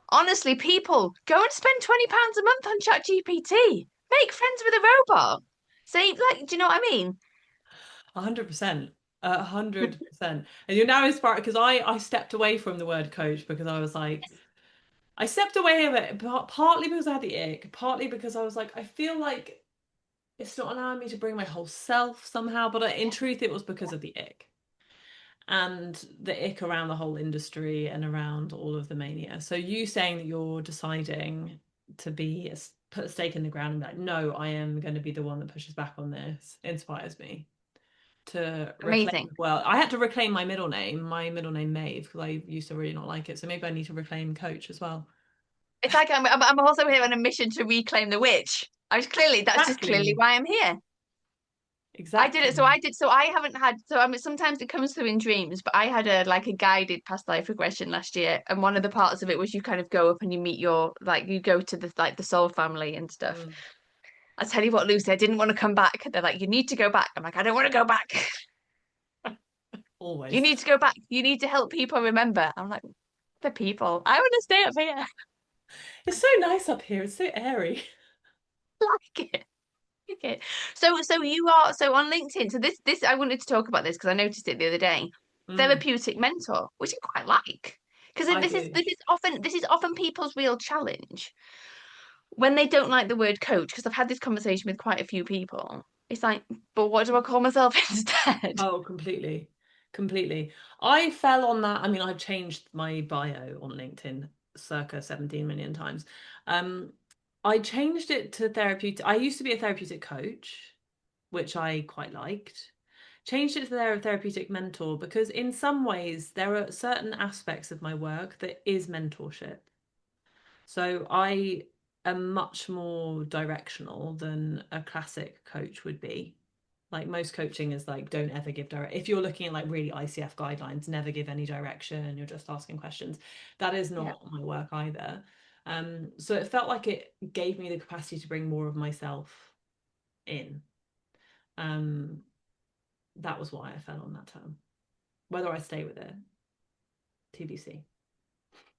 honestly, people go and spend £20 a month on ChatGPT. Make friends with a robot. Say, like, do you know what I mean? 100%. 100%. And you're now inspired because I stepped away from the word coach because I was like, I stepped away of it, partly because I had the ick, partly because I was like, I feel like it's not allowing me to bring my whole self somehow. But in truth, it was because of the ick and the ick around the whole industry and around all of the mania. So you saying that you're deciding to put a stake in the ground and be like, no, I am going to be the one that pushes back on this inspires me to reclaim. Amazing. Well, I had to reclaim my middle name Maeve, because I used to really not like it. So maybe I need to reclaim Coach as well. It's like I'm also here on a mission to reclaim the witch. That's just clearly Exactly. why I'm here. I did it. Exactly. So I haven't had, so I mean, sometimes it comes through in dreams, but I had a guided past life regression last year. And one of the parts of it was you kind of go up and you meet you go to the soul family and stuff. Mm, I tell you what, Lucy, I didn't want to come back. They're like, you need to go back. I'm like, I don't want to go back. You always. need to go back. You need to help people remember. I'm like, the people. I want to stay up here. It's so nice up here. It's so airy. Like it. Okay. So you are so on LinkedIn. So this I wanted to talk about this because I noticed it the other day. Mm, Therapeutic mentor, which I quite like. Because I do. this is often people's real challenge when they don't like the word coach. Because I've had this conversation with quite a few people. It's like, but what do I call myself instead? Oh, completely. Completely. I fell on that. I mean, I've changed my bio on LinkedIn circa 17 million times. Um, I changed it to therapeutic. I used to be a therapeutic coach, which I quite liked. Changed it to therapeutic mentor because in some ways there are certain aspects of my work that is mentorship. So I am much more directional than a classic coach would be. Like most coaching is like, don't ever give direct. If you're looking at like really ICF guidelines, never give any direction. You're just asking questions. That is Yeah. not my work either. So it felt like it gave me the capacity to bring more of myself in. Um, that was why I fell on that term. Whether I stay with it, TBC.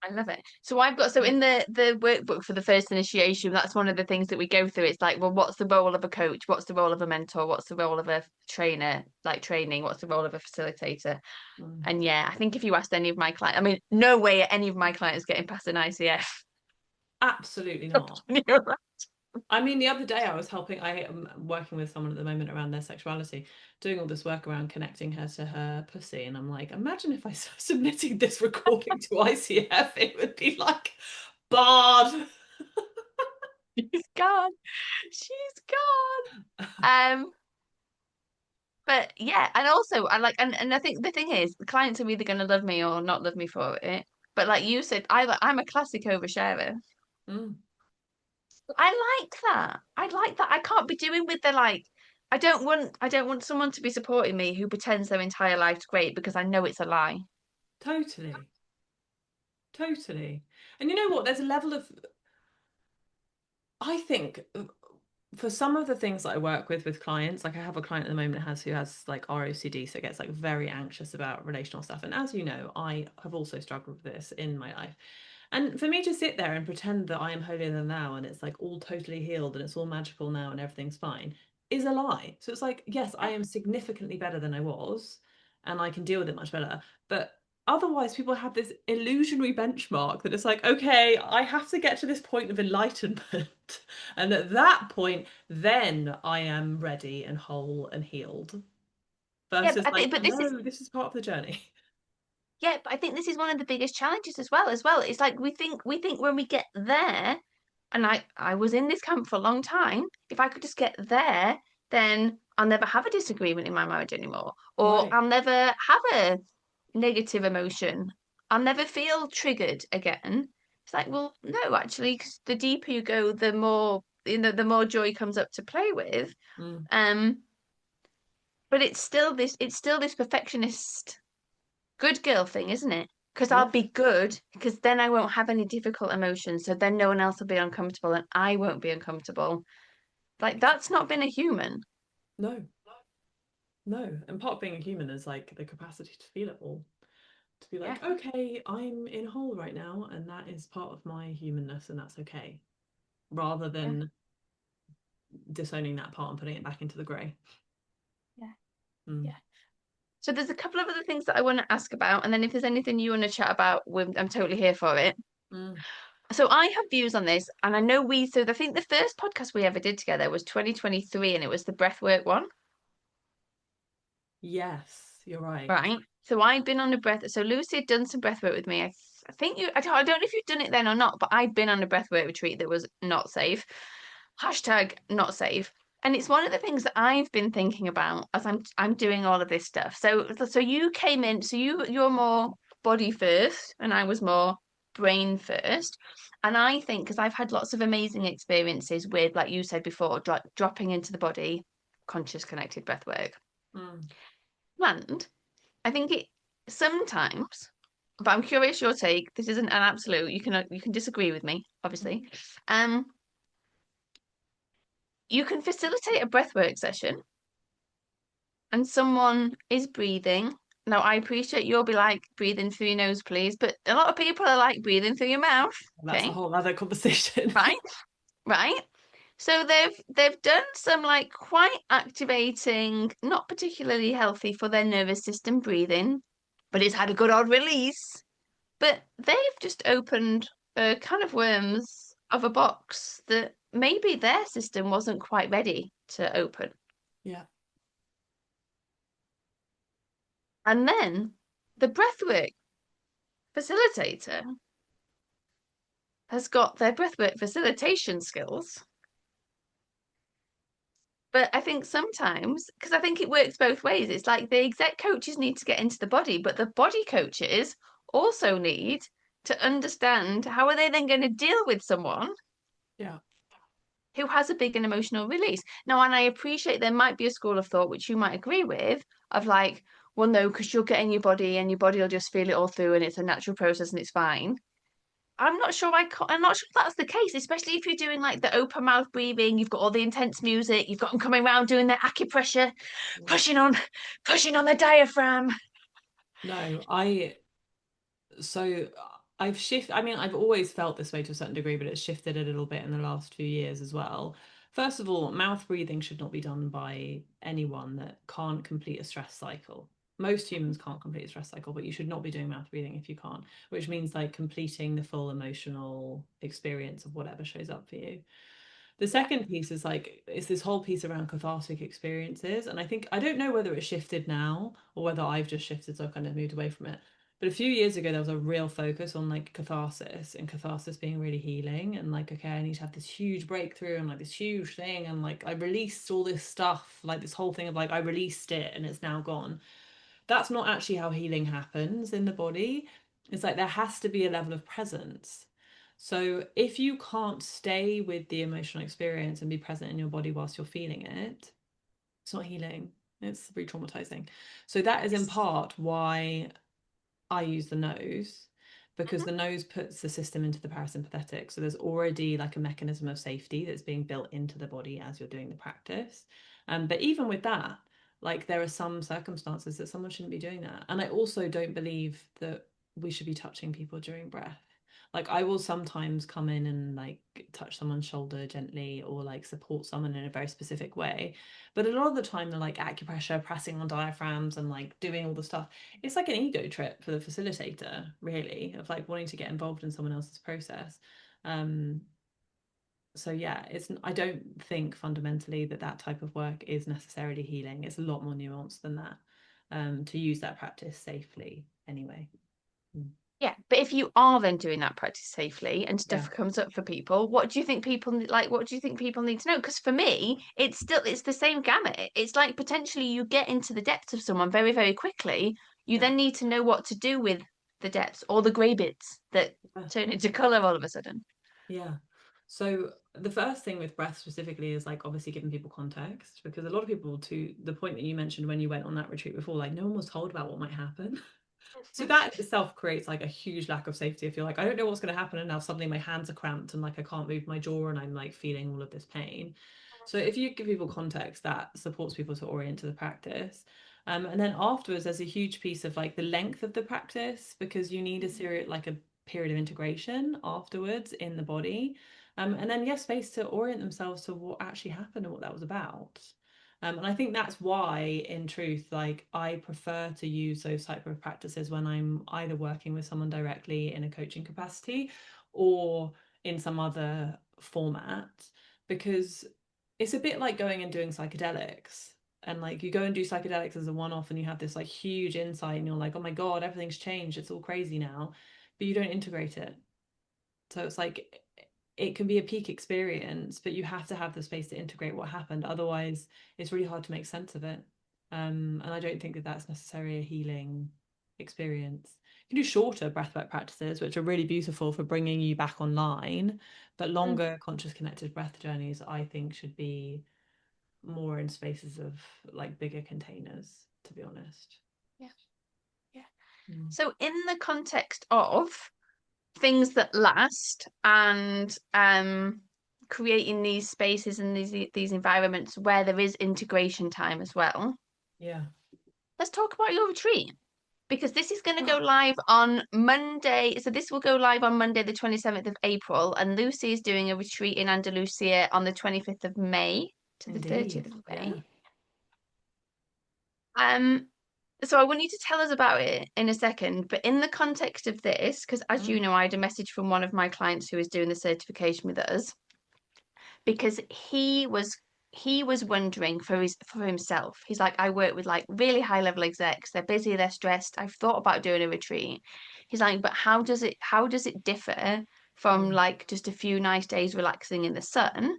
I love it. So I've got, so in the workbook for the first initiation, that's one of the things that we go through. It's like, well, what's the role of a coach? What's the role of a mentor? What's the role of a trainer, like training? What's the role of a facilitator? Mm. And yeah, I think if you asked any of my clients, I mean, no way are any of my clients getting past an ICF. Absolutely not. I mean, the other day I am working with someone at the moment around their sexuality, doing all this work around connecting her to her pussy. And I'm like, imagine if I submitted this recording to ICF, it would be like barred. She's gone. She's gone. But yeah, and also I like, and I think the thing is, the clients are either going to love me or not love me for it. But like you said, I'm a classic oversharer. Mm, I like that. I like that. I can't be doing with the like. I don't want someone to be supporting me who pretends their entire life's great because I know it's a lie. totally. Totally. And you know what? There's a level of, I think, for some of the things that I work with clients, like I have a client at the moment who has like ROCD, so gets like very anxious about relational stuff. And as you know, I have also struggled with this in my life. And for me to sit there and pretend that I am holier than thou and it's like all totally healed and it's all magical now and everything's fine is a lie. So it's like, yes, I Yeah. am significantly better than I was and I can deal with it much better. But otherwise, people have this illusionary benchmark that it's like, okay, I have to get to this point of enlightenment. And at that point, then I am ready and whole and healed. Yeah, Versus but I think, like, but this is, no, this is part of the journey. yeah, but I think this is one of the biggest challenges as well. It's like we think when we get there, and I was in this camp for a long time. If I could just get there, then I'll never have a disagreement in my marriage anymore, or Right. I'll never have a negative emotion. I'll never feel triggered again. It's like, well, no, actually, 'cause the deeper you go, the more the more joy comes up to play with. Mm. Um, but it's still this perfectionist good girl thing, isn't it? Because I'll Yeah. be good, because then I won't have any difficult emotions. So then no one else will be uncomfortable and I won't be uncomfortable. Like, that's not been a human. No, no. And part of being a human is like the capacity to feel it all. To be Yeah. like, okay, I'm in a hole right now, and that is part of my humanness, and that's okay. Rather Yeah. than disowning that part and putting it back into the grey. Yeah. Mm. Yeah. So there's a couple of other things that I want to ask about. And then if there's anything you want to chat about, I'm totally here for it. Mm. So I have views on this, and I know so I think the first podcast we ever did together was 2023, and it was the breathwork one. Yes, you're right. Right. So I'd been on a so Lucy had done some breath work with me. I think I don't know if you've done it then or not, but I'd been on a breathwork retreat that was not safe. Hashtag not safe. And it's one of the things that I've been thinking about as I'm doing all of this stuff. So you came in, so you're more body first, and I was more brain first. And I think because I've had lots of amazing experiences with, like you said before, dropping into the body, conscious connected breath work. Mm. And I think it sometimes, but I'm curious your take. This isn't an absolute. You can disagree with me, obviously. Um, you can facilitate a breathwork session, and someone is breathing. Now, I appreciate you'll be like breathing through your nose, please, but a lot of people are like breathing through your mouth. That's a Okay, whole other conversation. right, right. So they've done some like quite activating, not particularly healthy for their nervous system breathing, but it's had a good old release. But they've just opened a can of worms of a box that maybe their system wasn't quite ready to open. Yeah. And then the breathwork facilitator has got their breathwork facilitation skills. But I think sometimes, because I think it works both ways, it's like the exec coaches need to get into the body, but the body coaches also need to understand how are they then going to deal with someone Yeah. who has a big and emotional release. Now, and I appreciate there might be a school of thought, which you might agree with, of like, well, no, because you'll get in your body and your body will just feel it all through and it's a natural process and it's fine. I'm not sure I'm not sure if that's the case, especially if you're doing like the open mouth breathing, you've got all the intense music, you've got them coming around doing their acupressure, Mm. pushing on, pushing on the diaphragm. No, so I've shifted. I mean, I've always felt this way to a certain degree, but it's shifted a little bit in the last few years as well. First of all, mouth breathing should not be done by anyone that can't complete a stress cycle. Most humans can't complete a stress cycle, but you should not be doing mouth breathing if you can't, which means like completing the full emotional experience of whatever shows up for you. The Yeah. second piece is like it's this whole piece around cathartic experiences. And I think I don't know whether it's shifted now or whether I've just shifted, so I've kind of moved away from it. But a few years ago there was a real focus on like catharsis and catharsis being really healing and like, okay, I need to have this huge breakthrough and like this huge thing and like I released all this stuff, like this whole thing of like I released it and it's now gone. That's not actually how healing happens in the body. It's like there has to be a level of presence. So if you can't stay with the emotional experience and be present in your body whilst you're feeling it, it's not healing. It's re-traumatizing. So that is in Yes. part why I use the nose because Mhm. the nose puts the system into the parasympathetic. So there's already like a mechanism of safety that's being built into the body as you're doing the practice. But even with that, like there are some circumstances that someone shouldn't be doing that. And I also don't believe that we should be touching people during breath. Like I will sometimes come in and like touch someone's shoulder gently or like support someone in a very specific way. But a lot of the time they're like acupressure, pressing on diaphragms and like doing all the stuff. It's like an ego trip for the facilitator, really, of like wanting to get involved in someone else's process. Um, so yeah, it's I don't think fundamentally that that type of work is necessarily healing. It's a lot more nuanced than that. To use that practice safely, anyway. Mm. Yeah, but if you are then doing that practice safely and Yeah, stuff comes up for people, what do you think people like? What do you think people need to know? Because for me, it's the same gamut. It's like potentially you get into the depths of someone very, very quickly. You yeah, then need to know what to do with the depths or the grey bits that yeah. turn into colour all of a sudden. Yeah. So the first thing with breath specifically is like obviously giving people context because a lot of people, to the point that you mentioned when you went on that retreat before, like no one was told about what might happen. So that in itself creates like a huge lack of safety. If you're like, I don't know what's going to happen, and now suddenly my hands are cramped and like I can't move my jaw and I'm like feeling all of this pain. So if you give people context, that supports people to orient to the practice. And then afterwards, there's a huge piece of like the length of the practice because you need a serious like a period of integration afterwards in the body. And then yes, space to orient themselves to what actually happened and what that was about. And I think that's why, in truth, like I prefer to use those type of practices when I'm either working with someone directly in a coaching capacity or in some other format, because it's a bit like going and doing psychedelics. And like you go and do psychedelics as a one-off and you have this like huge insight and you're like, oh my God, everything's changed. It's all crazy now. But you don't integrate it. So it's like it can be a peak experience, but you have to have the space to integrate what happened. Otherwise, it's really hard to make sense of it. And I don't think that that's necessarily a healing experience. You can do shorter breathwork practices, which are really beautiful for bringing you back online, but Mm, longer conscious connected breath journeys, I think, should be more in spaces of like bigger containers, to be honest. yeah, yeah. Mm. So in the context of things that last and creating these spaces and these environments where there is integration time as well. Yeah. Let's talk about your retreat because this is going to go live on Monday. So this will go live on Monday, the 27th of April, and Lucy is doing a retreat in Andalusia on the 25th of May to the 30th Indeed. of May. Yeah. Um, so I want you to tell us about it in a second, but in the context of this, because as you Mm. know, I had a message from one of my clients who is doing the certification with us because he was wondering for himself. He's like, I work with like really high level execs. They're busy, they're stressed. I've thought about doing a retreat. He's like, but how does it differ from Mm. like just a few nice days relaxing in the sun?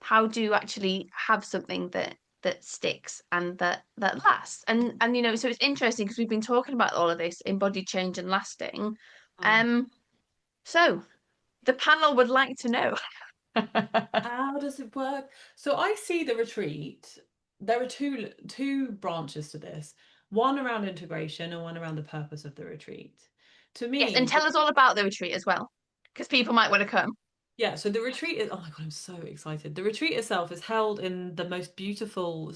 How do you actually have something that sticks and that lasts? And so it's interesting because we've been talking about all of this embodied change and lasting. Mm. Um, so the panel would like to know. How does it work? So I see the retreat. There are two branches to this. One around integration and one around the purpose of the retreat. To Yes, and me, tell us all about the retreat as well. Because people might want to come. Yeah, so the retreat is, oh my God, I'm so excited. The retreat itself is held in the most beautiful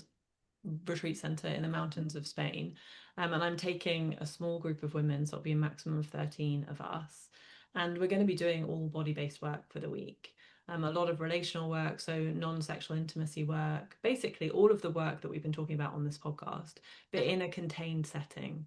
retreat center in the mountains of Spain. And I'm taking a small group of women, so it'll be a maximum of 13 of us. And we're going to be doing all body-based work for the week. A lot of relational work, so non-sexual intimacy work, basically all of the work that we've been talking about on this podcast, but in a contained setting.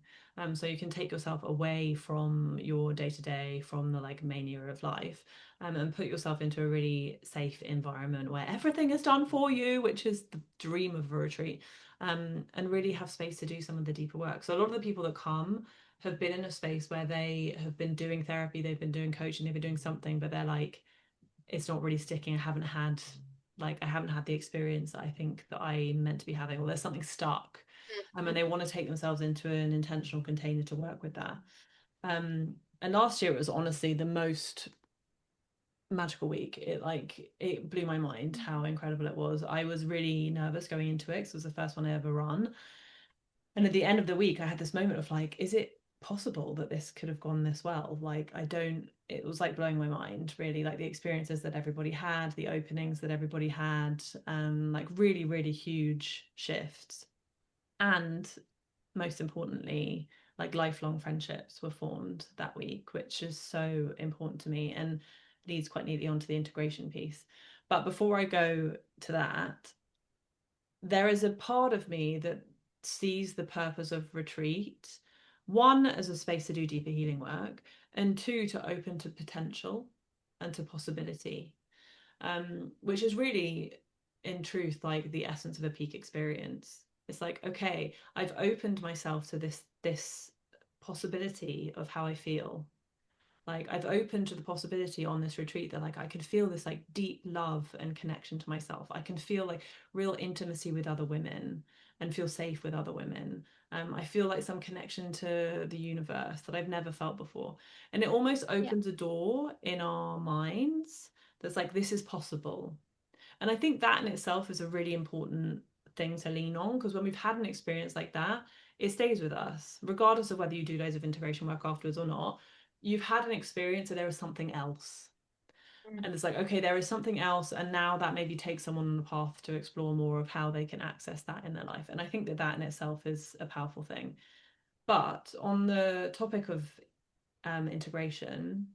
So you can take yourself away from your day-to-day, from the like mania of life, and put yourself into a really safe environment where everything is done for you, which is the dream of a retreat, and really have space to do some of the deeper work. So a lot of the people that come have been in a space where they have been doing therapy, they've been doing coaching, they've been doing something, but they're like, it's not really sticking. I haven't had the experience that I think that I meant to be having, or there's something stuck. And they want to take themselves into an intentional container to work with that. And last year it was honestly the most magical week. It blew my mind how incredible it was. I was really nervous going into it because it was the first one I ever run. And at the end of the week, I had this moment of like, is it possible that this could have gone this well? Like, I don't, it was like blowing my mind, really, like the experiences that everybody had, the openings that everybody had, like really, really huge shifts. And most importantly, like lifelong friendships were formed that week, which is so important to me and leads quite neatly onto the integration piece. But before I go to that, there is a part of me that sees the purpose of retreat, one, as a space to do deeper healing work, and two, to open to potential and to possibility, which is really, in truth, like the essence of a peak experience. It's like, okay, I've opened myself to this possibility of how I feel. Like I've opened to the possibility on this retreat that like I can feel this like deep love and connection to myself. I can feel like real intimacy with other women and feel safe with other women. I feel like some connection to the universe that I've never felt before. And it almost Yeah. opens a door in our minds that's like, this is possible. And I think that in itself is a really important thing to lean on, because when we've had an experience like that, it stays with us, regardless of whether you do loads of integration work afterwards or not. You've had an experience, so there is something else. Mm. And it's like, okay, there is something else. And now that maybe takes someone on a path to explore more of how they can access that in their life. And I think that that in itself is a powerful thing. But on the topic of integration,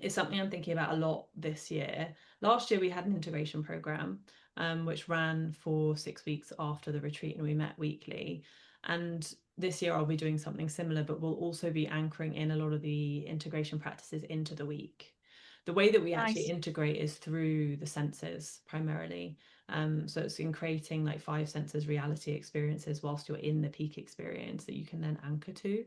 is something I'm thinking about a lot this year. Last year we had an integration program, which ran for 6 weeks after the retreat, and we met weekly. And this year I'll be doing something similar, but we'll also be anchoring in a lot of the integration practices into the week. The way that we actually Nice. integrate is through the senses primarily. So it's in creating like five senses reality experiences whilst you're in the peak experience that you can then anchor to.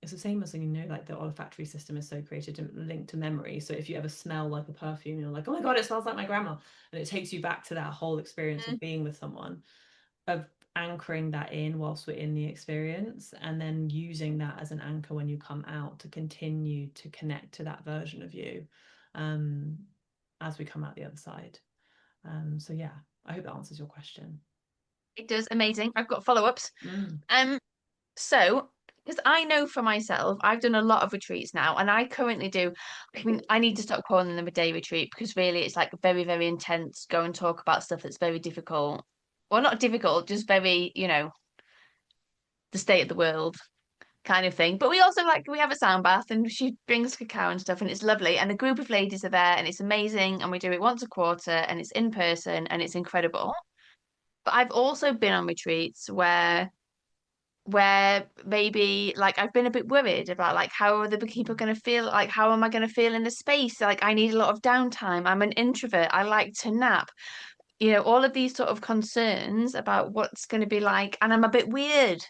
It's the same as, you know, like the olfactory system is so created and linked to memory. So if you ever smell like a perfume, you're like, oh my God, it smells like my grandma. And it takes you back to that whole experience Mm. of being with someone, of anchoring that in whilst we're in the experience, and then using that as an anchor when you come out to continue to connect to that version of you, um, as we come out the other side. So yeah, I hope that answers your question. It does. Amazing. I've got follow-ups. Mm. Um, So, because I know for myself, I've done a lot of retreats now, and I currently do. I mean, I need to stop calling them a day retreat because really it's like very, very intense. Go and talk about stuff that's very difficult. Well, not difficult, just very, the state of the world kind of thing. But we also like, we have a sound bath and she brings cacao and stuff, and it's lovely. And a group of ladies are there, and it's amazing. And we do it once a quarter, and it's in person, and it's incredible. But I've also been on retreats where maybe like I've been a bit worried about like how are the people going to feel, like how am I going to feel in the space, like I need a lot of downtime, I'm an introvert, I like to nap, all of these sort of concerns about what's going to be like, and I'm a bit weird.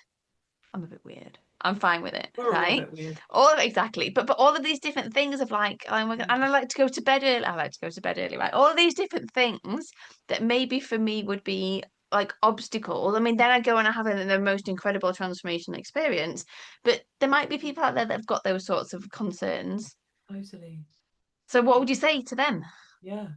I'm fine with it, We're all a right? bit weird. Exactly, but all of these different things of like, oh my God, and I like to go to bed early. I like to go to bed early, right? All of these different things that maybe for me would be like obstacles. I mean, then I go and I have the most incredible transformational experience. But there might be people out there that have got those sorts of concerns. Totally. So what would you say to them? Yeah.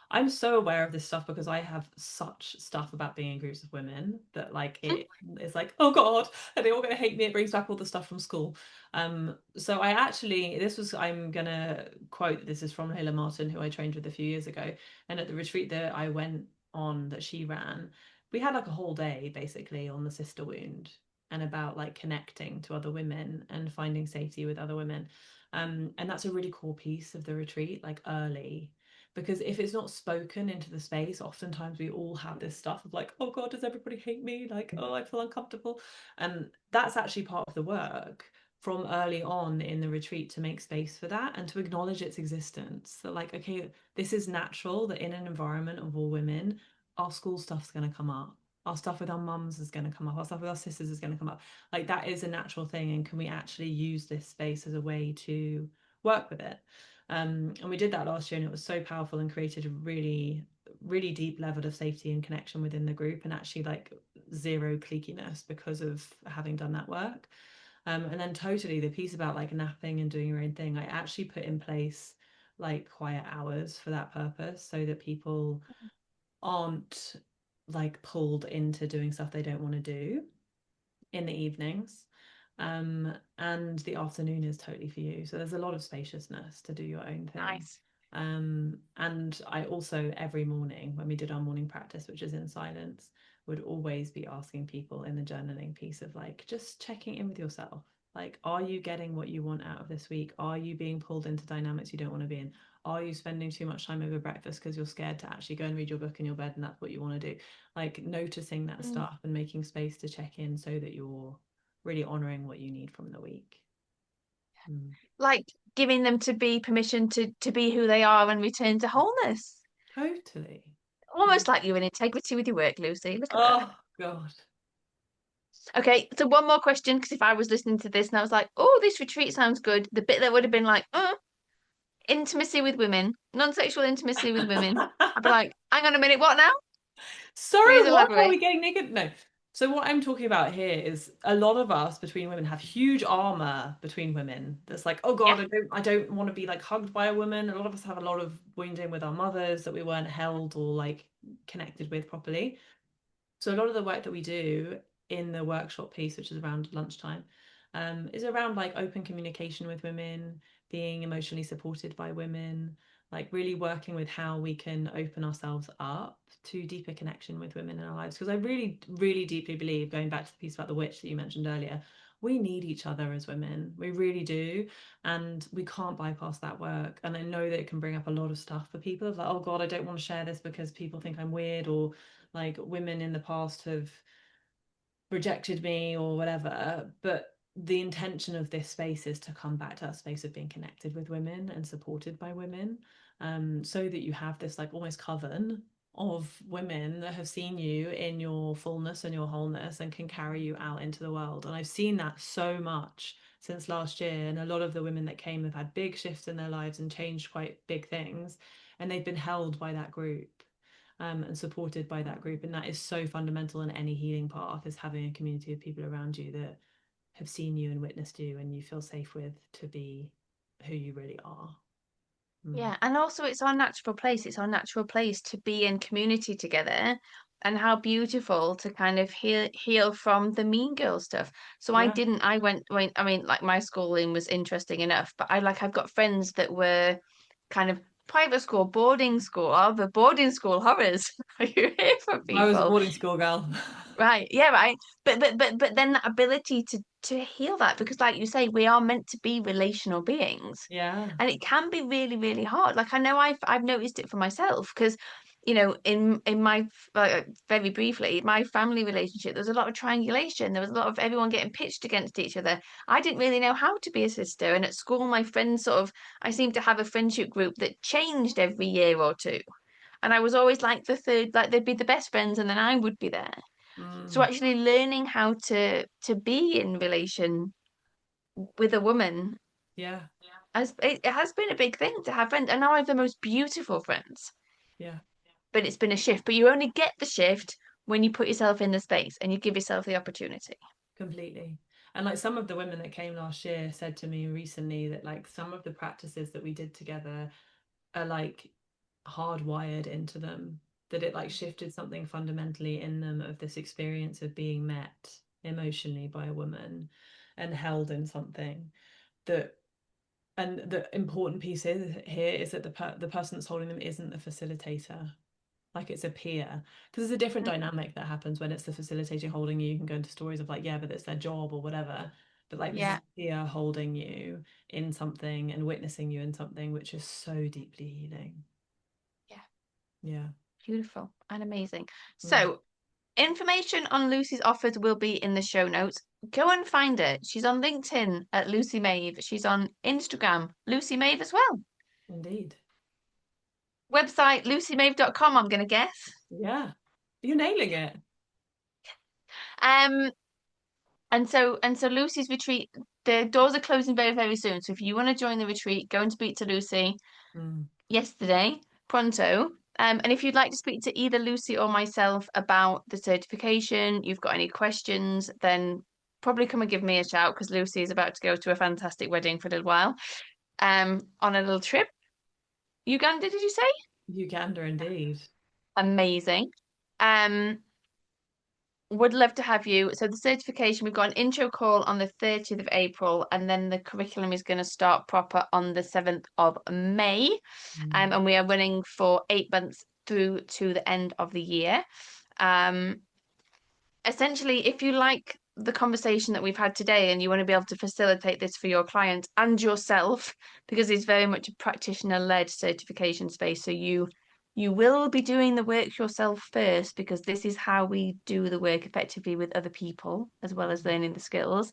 I'm so aware of this stuff because I have such stuff about being in groups of women that like it is like, oh God, are they all gonna hate me? It brings back all the stuff from school. So I actually I'm gonna quote, this is from Layla Martin, who I trained with a few years ago. And at the retreat that I went on that she ran, we had like a whole day basically on the sister wound and about like connecting to other women and finding safety with other women. And that's a really core piece of the retreat, like early, because if it's not spoken into the space, oftentimes we all have this stuff of like, oh God, does everybody hate me? Like, oh, I feel uncomfortable. And that's actually part of the work from early on in the retreat, to make space for that and to acknowledge its existence. That like, okay, this is natural, that in an environment of all women, our school stuff's going to come up. Our stuff with our mums is going to come up. Our stuff with our sisters is going to come up. Like, that is a natural thing. And can we actually use this space as a way to work with it? And we did that last year, and it was so powerful and created a really, really deep level of safety and connection within the group, and actually like zero cliqueiness because of having done that work. And then totally the piece about like napping and doing your own thing, I actually put in place like quiet hours for that purpose, so that people aren't like pulled into doing stuff they don't want to do in the evenings. And the afternoon is totally for you. So there's a lot of spaciousness to do your own thing. Nice. And I also, every morning when we did our morning practice, which is in silence, would always be asking people in the journaling piece of like just checking in with yourself. Like, are you getting what you want out of this week? Are you being pulled into dynamics you don't want to be in? Are you spending too much time over breakfast because you're scared to actually go and read your book in your bed and that's what you want to do? Like, noticing that Mm. stuff and making space to check in so that you're really honoring what you need from the week. Mm. Like giving them to be permission to be who they are and return to wholeness. Totally. Yeah. Almost like you're in integrity with your work, Lucy. Look at that. Oh God. Okay, so one more question, because if I was listening to this and I was like, oh, this retreat sounds good, the bit that would have been like, intimacy with women, non-sexual intimacy with women, I'd be like, hang on a minute, what now? Sorry, Please what? Are elaborate. we getting naked? No. So what I'm talking about here is a lot of us between women have huge armor between women. That's like, oh Yeah. God, I don't want to be like hugged by a woman. A lot of us have a lot of wounding with our mothers that we weren't held or like connected with properly. So a lot of the work that we do in the workshop piece, which is around lunchtime, is around like open communication with women, being emotionally supported by women, like really working with how we can open ourselves up to deeper connection with women in our lives. Because I really, really deeply believe, going back to the piece about the witch that you mentioned earlier, we need each other as women. We really do. And we can't bypass that work. And I know that it can bring up a lot of stuff for people of like, oh God, I don't want to share this because people think I'm weird, or like women in the past have rejected me or whatever. But the intention of this space is to come back to that space of being connected with women and supported by women, so that you have this like almost coven of women that have seen you in your fullness and your wholeness and can carry you out into the world. And I've seen that so much since last year. And a lot of the women that came have had big shifts in their lives and changed quite big things. And they've been held by that group, and supported by that group. And that is so fundamental in any healing path, is having a community of people around you that have seen you and witnessed you and you feel safe with to be who you really are. Mm. Yeah, and also it's our natural place. It's our natural place to be in community together, and how beautiful to kind of heal from the mean girl stuff. So I Yeah. didn't, I went, I mean, like my schooling was interesting enough, but I've got friends that were kind of private school, boarding school, all the boarding school horrors. Are you here for I was a people? boarding school girl. Right. Yeah, right. But then that ability to heal that, because like you say, we are meant to be relational beings. Yeah. And it can be really, really hard. Like I know I've noticed it for myself, because in my very briefly, my family relationship, there was a lot of triangulation. There was a lot of everyone getting pitched against each other. I didn't really know how to be a sister. And at school, my friends sort of, I seemed to have a friendship group that changed every year or two. And I was always like the third, like they'd be the best friends, and then I would be there. So Mm. actually learning how to be in relation with a woman Yeah. it has been a big thing to have friends. And now I have the most beautiful friends. Yeah. But it's been a shift. But you only get the shift when you put yourself in the space and you give yourself the opportunity. Completely. And like some of the women that came last year said to me recently that like some of the practices that we did together are like hardwired into them, that it like shifted something fundamentally in them of this experience of being met emotionally by a woman and held in something that. And the important piece here is that the person that's holding them isn't the facilitator. Like it's a peer. Because there's a different dynamic that happens when it's the facilitator holding you. You can go into stories of like, yeah, but it's their job or whatever. But like this is Yeah. a peer holding you in something and witnessing you in something, which is so deeply healing. Yeah. Yeah. Beautiful and amazing. Mm, So, information on Lucy's offers will be in the show notes. Go and find her. She's on LinkedIn at Lucy Maeve. She's on Instagram, Lucy Maeve as well. indeed. Website, lucymaeve.com, I'm going to guess. Yeah. You're nailing it. Um, and so Lucy's retreat, the doors are closing very, very soon. So if you want to join the retreat, go and speak to Lucy Mm, yesterday, pronto. And if you'd like to speak to either Lucy or myself about the certification, you've got any questions, then probably come and give me a shout because Lucy is about to go to a fantastic wedding for a little while. On a little trip. Uganda, did you say? Uganda, indeed. Amazing. Um, would love to have you. So the certification, we've got an intro call on the 30th of April, and then the curriculum is going to start proper on the 7th of May. Mm, And we are running for 8 months through to the end of the year. Um, essentially, if you like the conversation that we've had today and you want to be able to facilitate this for your client and yourself, because it's very much a practitioner-led certification space, so you will be doing the work yourself first because this is how we do the work effectively with other people as well as learning the skills.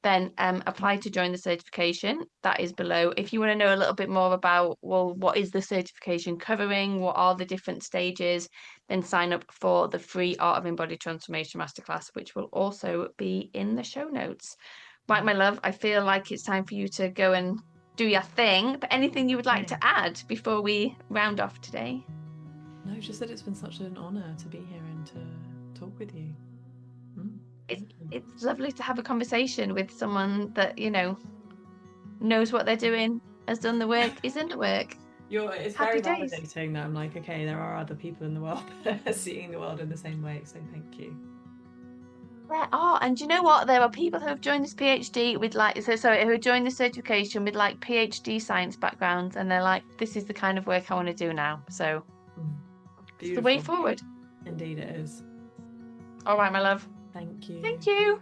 Then apply to join the certification. That is below. If you want to know a little bit more about, well, what is the certification covering? What are the different stages? Then sign up for the free Art of Embodied Transformation Masterclass, which will also be in the show notes. Right, my love, I feel like it's time for you to go and do your thing. But anything you would like to okay. add before we round off today? No, just that it's been such an honor to be here and to talk with you. It's Thank you. it's lovely to have a conversation with someone that, knows what they're doing, has done the work, is in the work. It's Happy very days. validating that I'm like, okay, there are other people in the world that are seeing the world in the same way. So thank you. There are, and do you know what? There are people who have joined this PhD with like, so sorry, who have joined the certification with like PhD science backgrounds, and they're like, this is the kind of work I want to do now. So Mm, it's the way beautiful. forward. Indeed, it is. All right, my love. Thank Thank you. you.